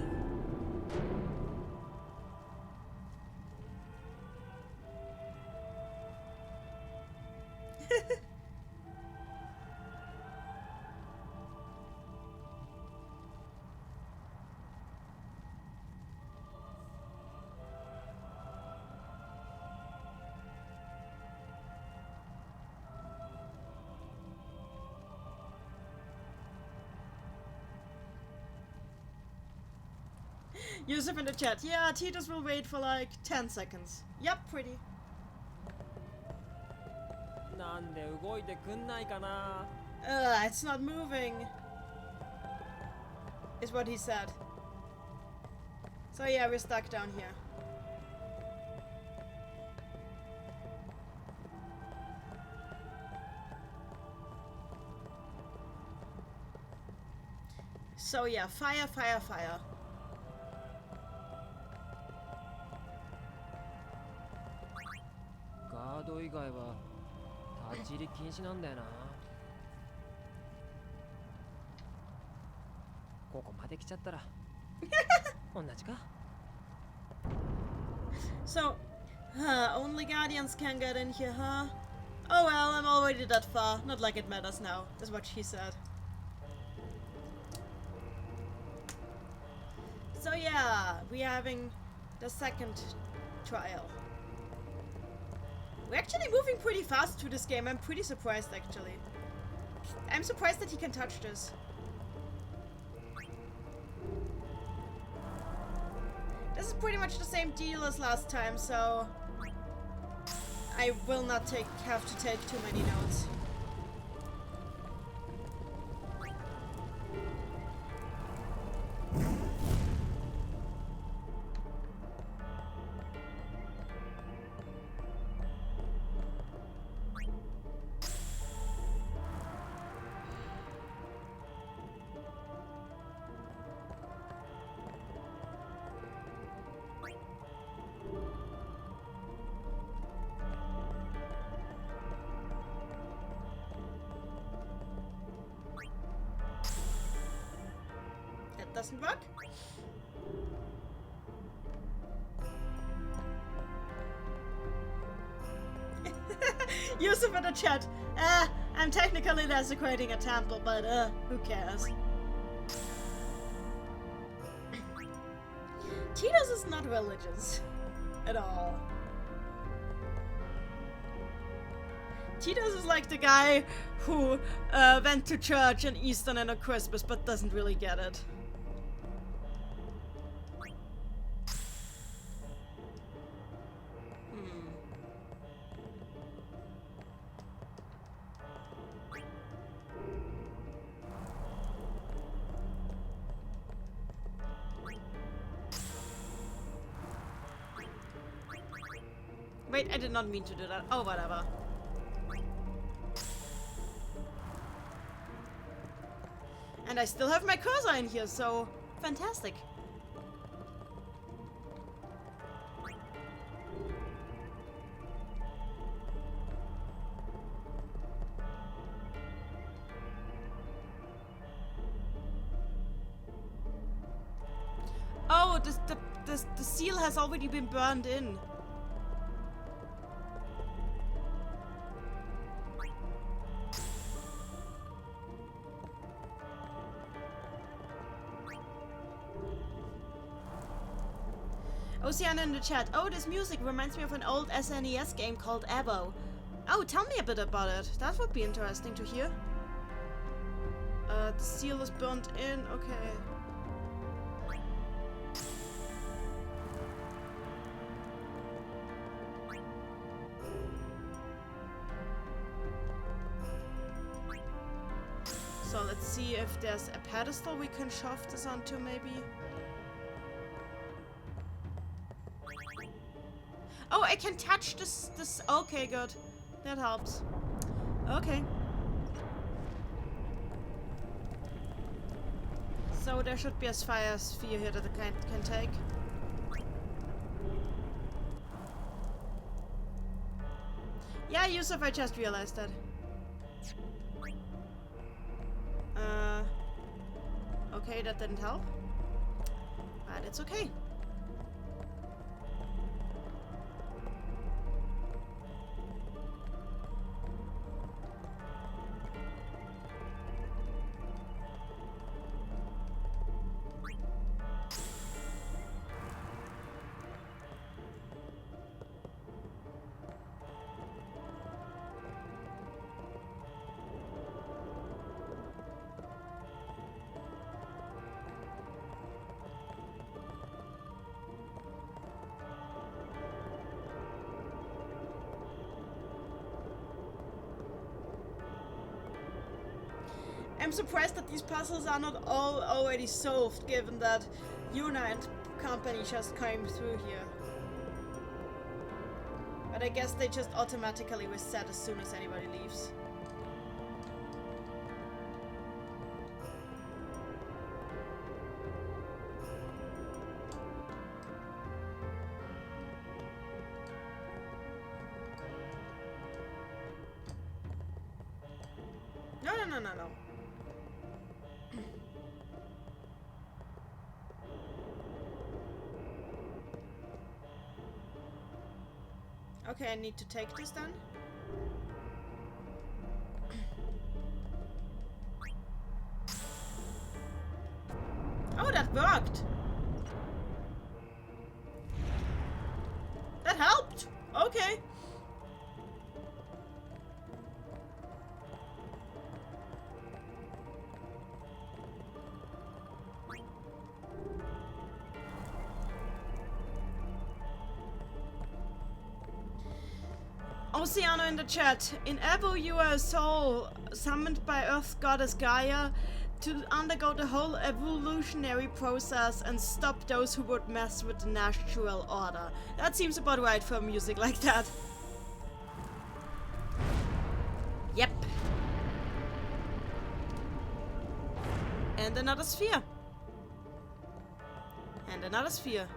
Yusuf in the chat. Yeah, Titus will wait for like 10 seconds. Yep, pretty. なんで動いてくんないかな It's not moving. Is what he said. So yeah, we're stuck down here. So yeah, fire, fire, fire. ガード以外は立ち入り禁止なんだよなここまで来ちゃったら同じか So, only guardians can get in here, huh? Oh well, I'm already that far. Not like it matters now, is what she said. So yeah, we're having the second trial. We're actually moving pretty fast through this game. I'm pretty surprised, actually. I'm surprised that he can touch this. This is pretty much the same deal as last time, so I will not have to take too many notes. Doesn't work. Yusuf in the chat. I'm technically desecrating a temple, but who cares? Titus is not religious at all. Titus is like the guy who went to church on Easter and on Christmas but doesn't really get it. Wait, I did not mean to do that. Oh, whatever. And I still have my cursor in here, so fantastic. Oh, the seal has already been burned in. Oceana in the chat. Oh, this music reminds me of an old SNES game called Abo. Oh, tell me a bit about it. That would be interesting to hear. The seal is burnt in. Okay. So let's see if there's a pedestal we can shove this onto, maybe. Oh, I can touch this. Okay, good. That helps. Okay. So there should be a fire sphere here that I can take. Yeah, Yusuf, I just realized that. Okay, that didn't help. But it's okay. I'm surprised that these puzzles are not all already solved, given that Yuna and company just came through here. But I guess they just automatically reset as soon as anybody leaves. No. Okay, I need to take this then. Oh, that worked! That helped! Okay. Oceano in the chat. In Evo, you are a soul summoned by Earth goddess Gaia to undergo the whole evolutionary process and stop those who would mess with the natural order. That seems about right for music like that. Yep. And another sphere. And another sphere.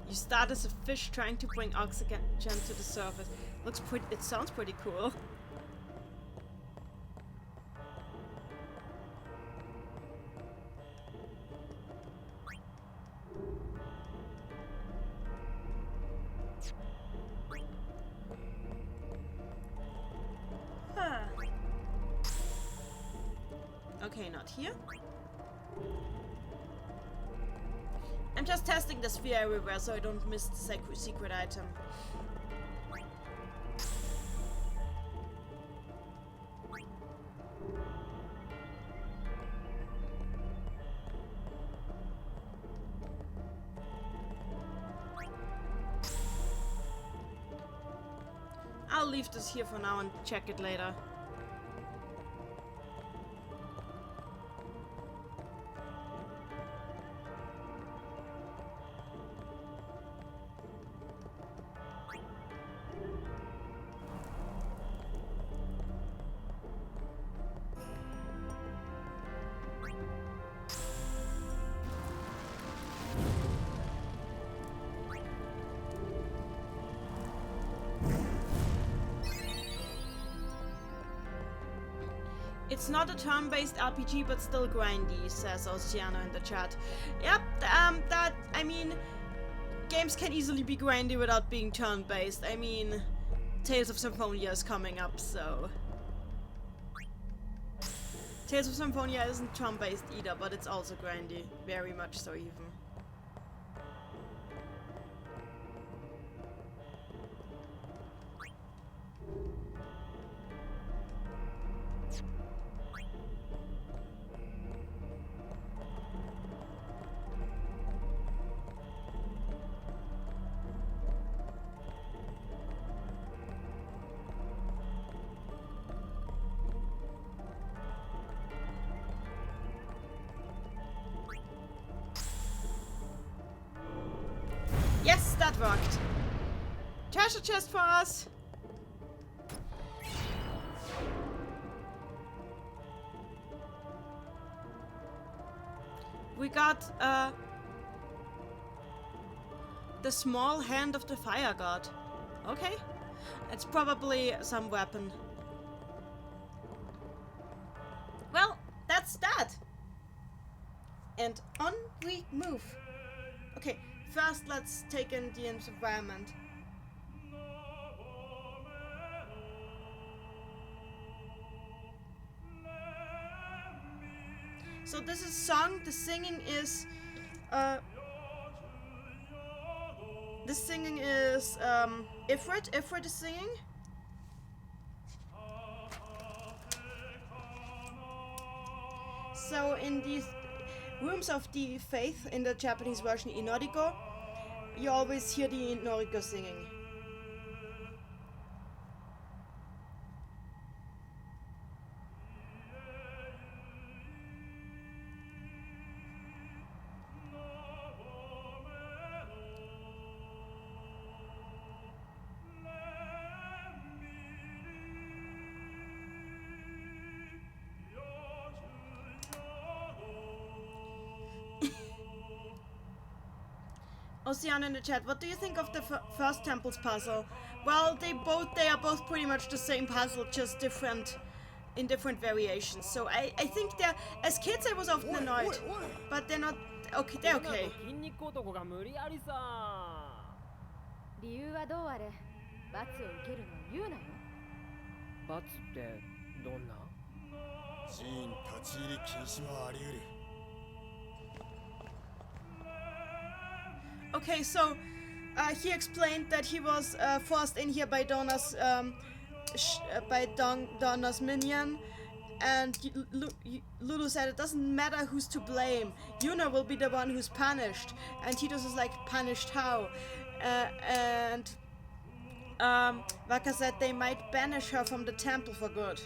You start as a fish trying to bring oxygen to the surface. Looks pretty. It sounds pretty cool. Huh. Okay, not here. I'm just testing the sphere everywhere so I don't miss the secret item. I'll leave this here for now and check it later. It's not a turn-based RPG, but still grindy, says Oceano in the chat. Yep, I mean, games can easily be grindy without being turn-based. I mean, Tales of Symphonia is coming up, so... Tales of Symphonia isn't turn-based either, but it's also grindy. Very much so, even. that worked. Treasure chest for us. We got the small hand of the fire god. Okay. It's probably some weapon. Well, that's that. And on we move. Okay, first let's take in the environment. So this is song. The singing is Ifrit. Ifrit is singing. So in these rooms of the faith, in the Japanese version Inoriko, you always hear the Inoriko singing. Ocean in the chat, what do you think of the first temple's puzzle? Well, they are both pretty much the same puzzle, just in different variations. So I think they're, as kids I was often annoyed, but they're not okay. They're okay. 理由はどうあれ罰を受けるのを言うなよ。罰ってどんな？寺院立ち入り禁止もあり得る。 Okay, so he explained that he was forced in here by Donna's minion, and Lulu said it doesn't matter who's to blame. Yuna will be the one who's punished, and Titus is like, punished how? And Waka said they might banish her from the temple for good.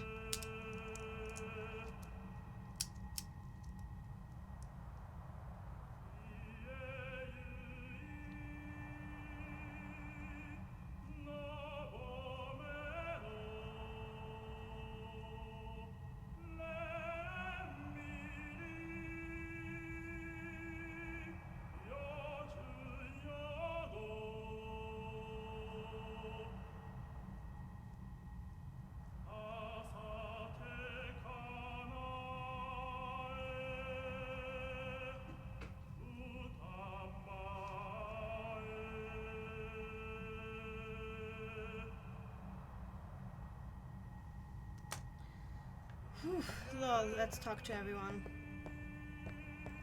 Lol, let's talk to everyone.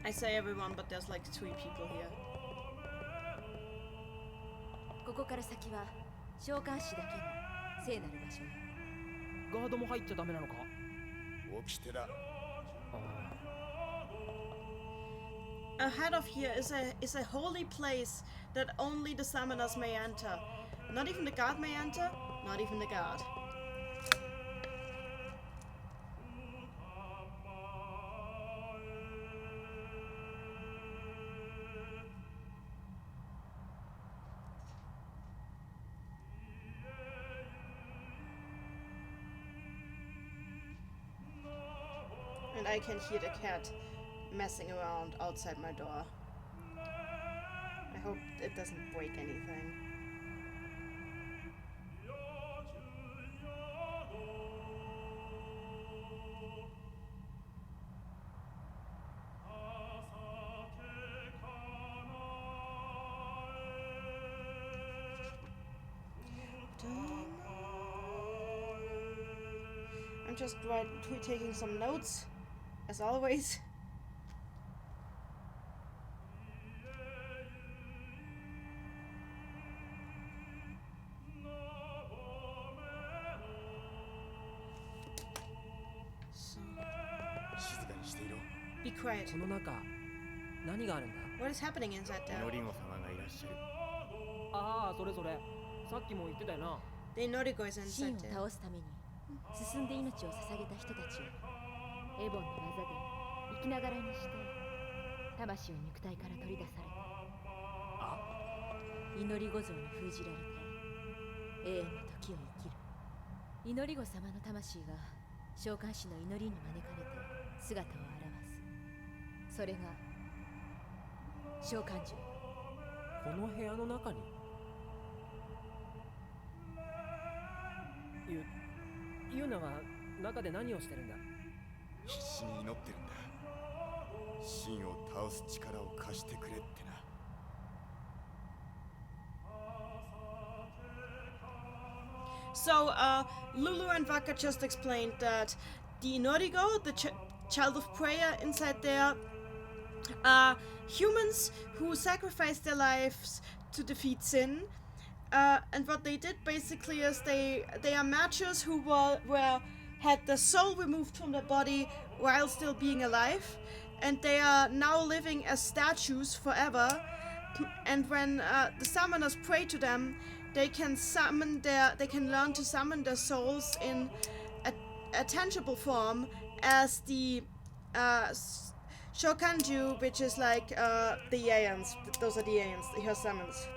I say everyone, but there's like 3 people here. ここから先は召喚士だけの聖なる場所よ。ガードも入っちゃダメなのか？起きてだ。Ahead of here is a holy place that only the summoners may enter. Not even the guard may enter, not even the guard. And I can hear the cat messing around outside my door. I hope it doesn't break anything. I'm just taking some notes, as always. Be quiet. この中何があるんだ？ What is happening inside there? 祈り子様がいらっしゃる。ああ、それそれ。さっきも言ってたよな。 The Noriko is 神 inside を there. 倒すために進んで命を捧げた人たちをエボンの技で生きながらにして魂を肉体から取り出された。祈り子像に封じられて永遠の時を生きる。祈り子様の魂が召喚師の祈りに招かれて姿を現す。それが召喚獣。この部屋の中にユナは中で何をしてるんだ？必死に祈ってるんだ。神を倒す力を貸してくれってな。So, Lulu and Vaka just explained that the Inorigo, the child of prayer inside there, are humans who sacrifice their lives to defeat sin. And what they did basically is they are matches who had their soul removed from their body while still being alive, and they are now living as statues forever. And when the summoners pray to them, they can learn to summon their souls in a tangible form as the Shokanju, which is like the Aeons. Those are the Aeons, her summons.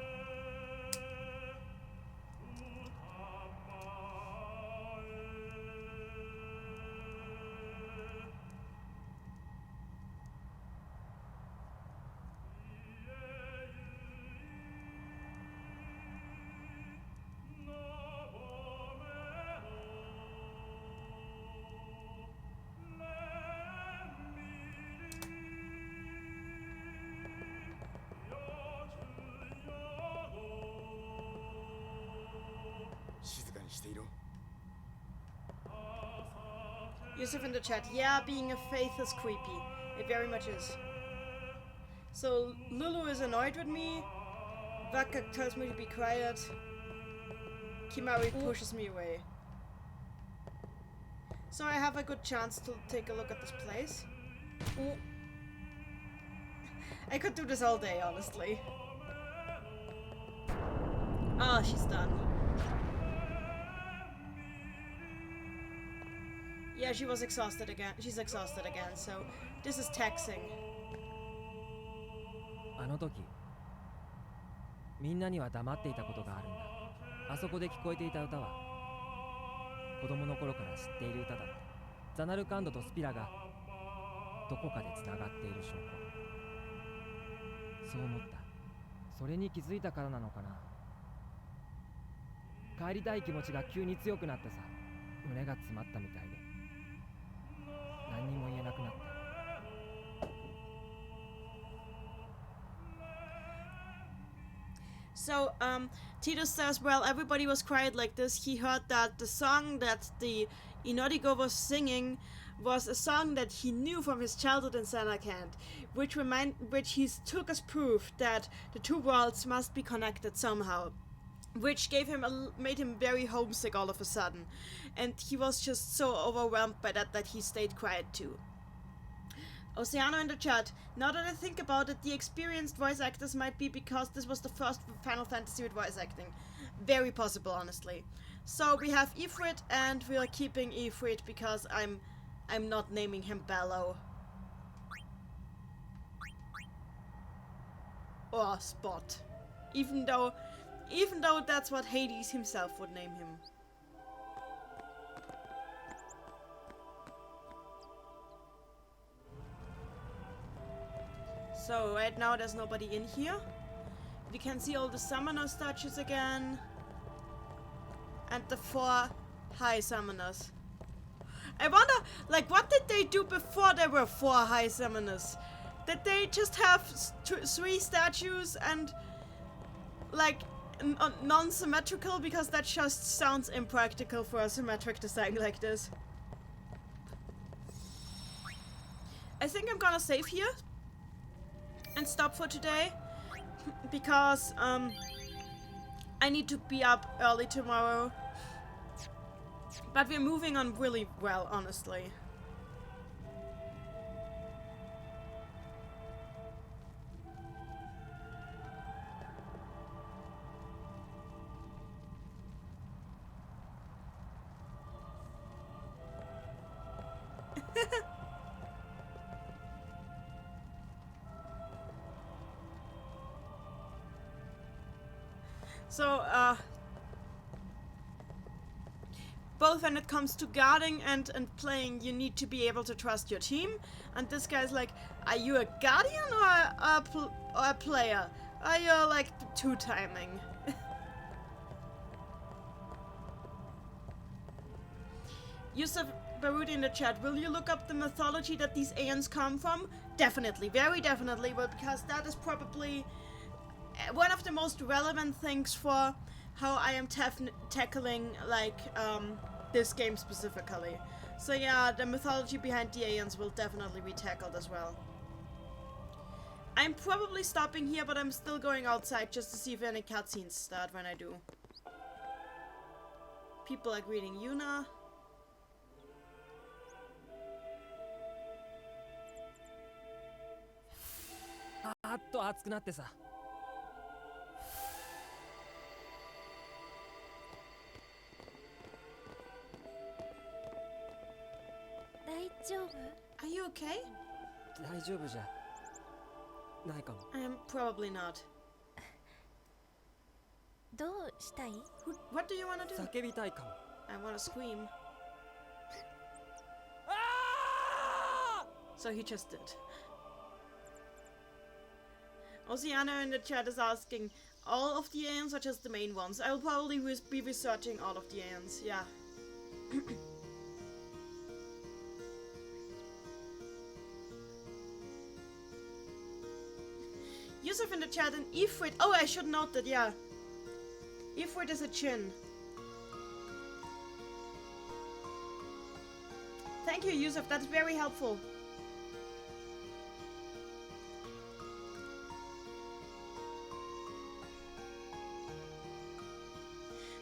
Yusuf in the chat, yeah, being a faith is creepy. It very much is. So Lulu is annoyed with me. Vaka tells me to be quiet. Kimari pushes me away. So I have a good chance to take a look at this place. I could do this all day, honestly. Oh, she's done. Yeah, she was exhausted again. She's exhausted again, so this is taxing. あの時、みんなには黙っていたことがあるんだ。あそこで聞こえていた歌は、子供の頃から知っている歌だった。ザナルカンドとスピラがどこかでつながっている証拠。そう思った。それに気づいたからなのかな。帰りたい気持ちが急に強くなってさ、胸が詰まったみたいで。何にも言えなくなった。So, Titus says, well, everybody was quiet like this. He heard that the song that the Inodigo was singing was a song that he knew from his childhood in Samarkand, which he took as proof that the two worlds must be connected somehow, which made him very homesick all of a sudden, and he was just so overwhelmed by that he stayed quiet too. Oceano in the chat, now that I think about it, the experienced voice actors might be because this was the first Final Fantasy with voice acting. Very possible, honestly. So we have Ifrit, and we are keeping Ifrit because I'm not naming him Bellow. Or Spot. Even though that's what Hades himself would name him. So right now there's nobody in here. You can see all the summoner statues again. And the 4 high summoners. I wonder, like, what did they do before there were 4 high summoners? Did they just have 3 statues and, like, non-symmetrical? Because that just sounds impractical for a symmetric design like this. I think I'm gonna save here and stop for today, because I need to be up early tomorrow. But we're moving on really well, honestly. So, both when it comes to guarding and playing, you need to be able to trust your team. And this guy's like, are you a guardian or a player? Are you like two-timing? Yusuf Barudi in the chat, will you look up the mythology that these Aeons come from? Definitely, very definitely, well, because that is probably one of the most relevant things for how I am tackling, like, this game specifically. So yeah, the mythology behind the Aeons will definitely be tackled as well. I'm probably stopping here, but I'm still going outside just to see if any cutscenes start when I do. People are greeting Yuna. Are you okay? 大丈夫じゃないかも。 I'm probably not. どうしたい？ What do you want to do? 叫びたいかも。 I want to scream. So he just did. Oceano in the chat is asking, all of the Aeons or just the main ones? I'll probably be researching all of the Aeons, yeah. Yusuf in the chat, and Ifrit. Oh, I should note that, yeah. Ifrit is a Jinn. Thank you, Yusuf, that's very helpful.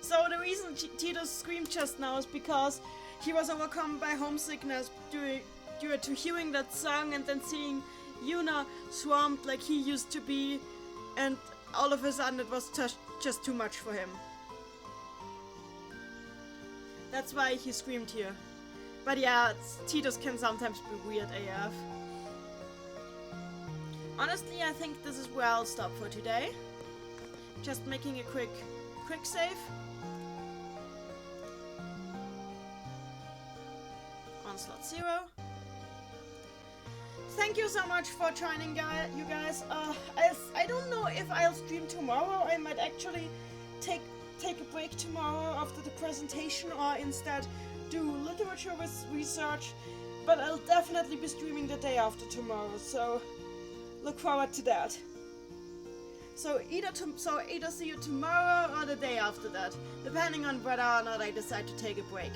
So the reason Tito screamed just now is because he was overcome by homesickness due to hearing that song and then seeing Yuna swamped like he used to be, and all of a sudden it was just too much for him. That's why he screamed here. But yeah, Titos can sometimes be weird AF. Honestly, I think this is where I'll stop for today. Just making a quick save. On slot 0. Thank you so much for joining, you guys. I don't know if I'll stream tomorrow. I might actually take a break tomorrow after the presentation, or instead do literature research. But I'll definitely be streaming the day after tomorrow, so look forward to that. So either see you tomorrow or the day after that, depending on whether or not I decide to take a break.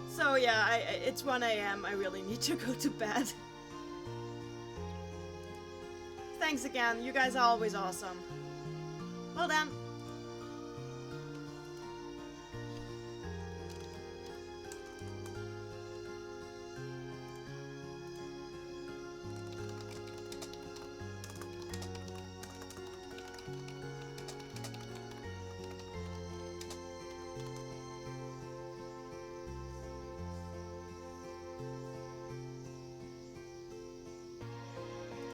So yeah, it's 1 AM, I really need to go to bed. Thanks again, you guys are always awesome. Well then.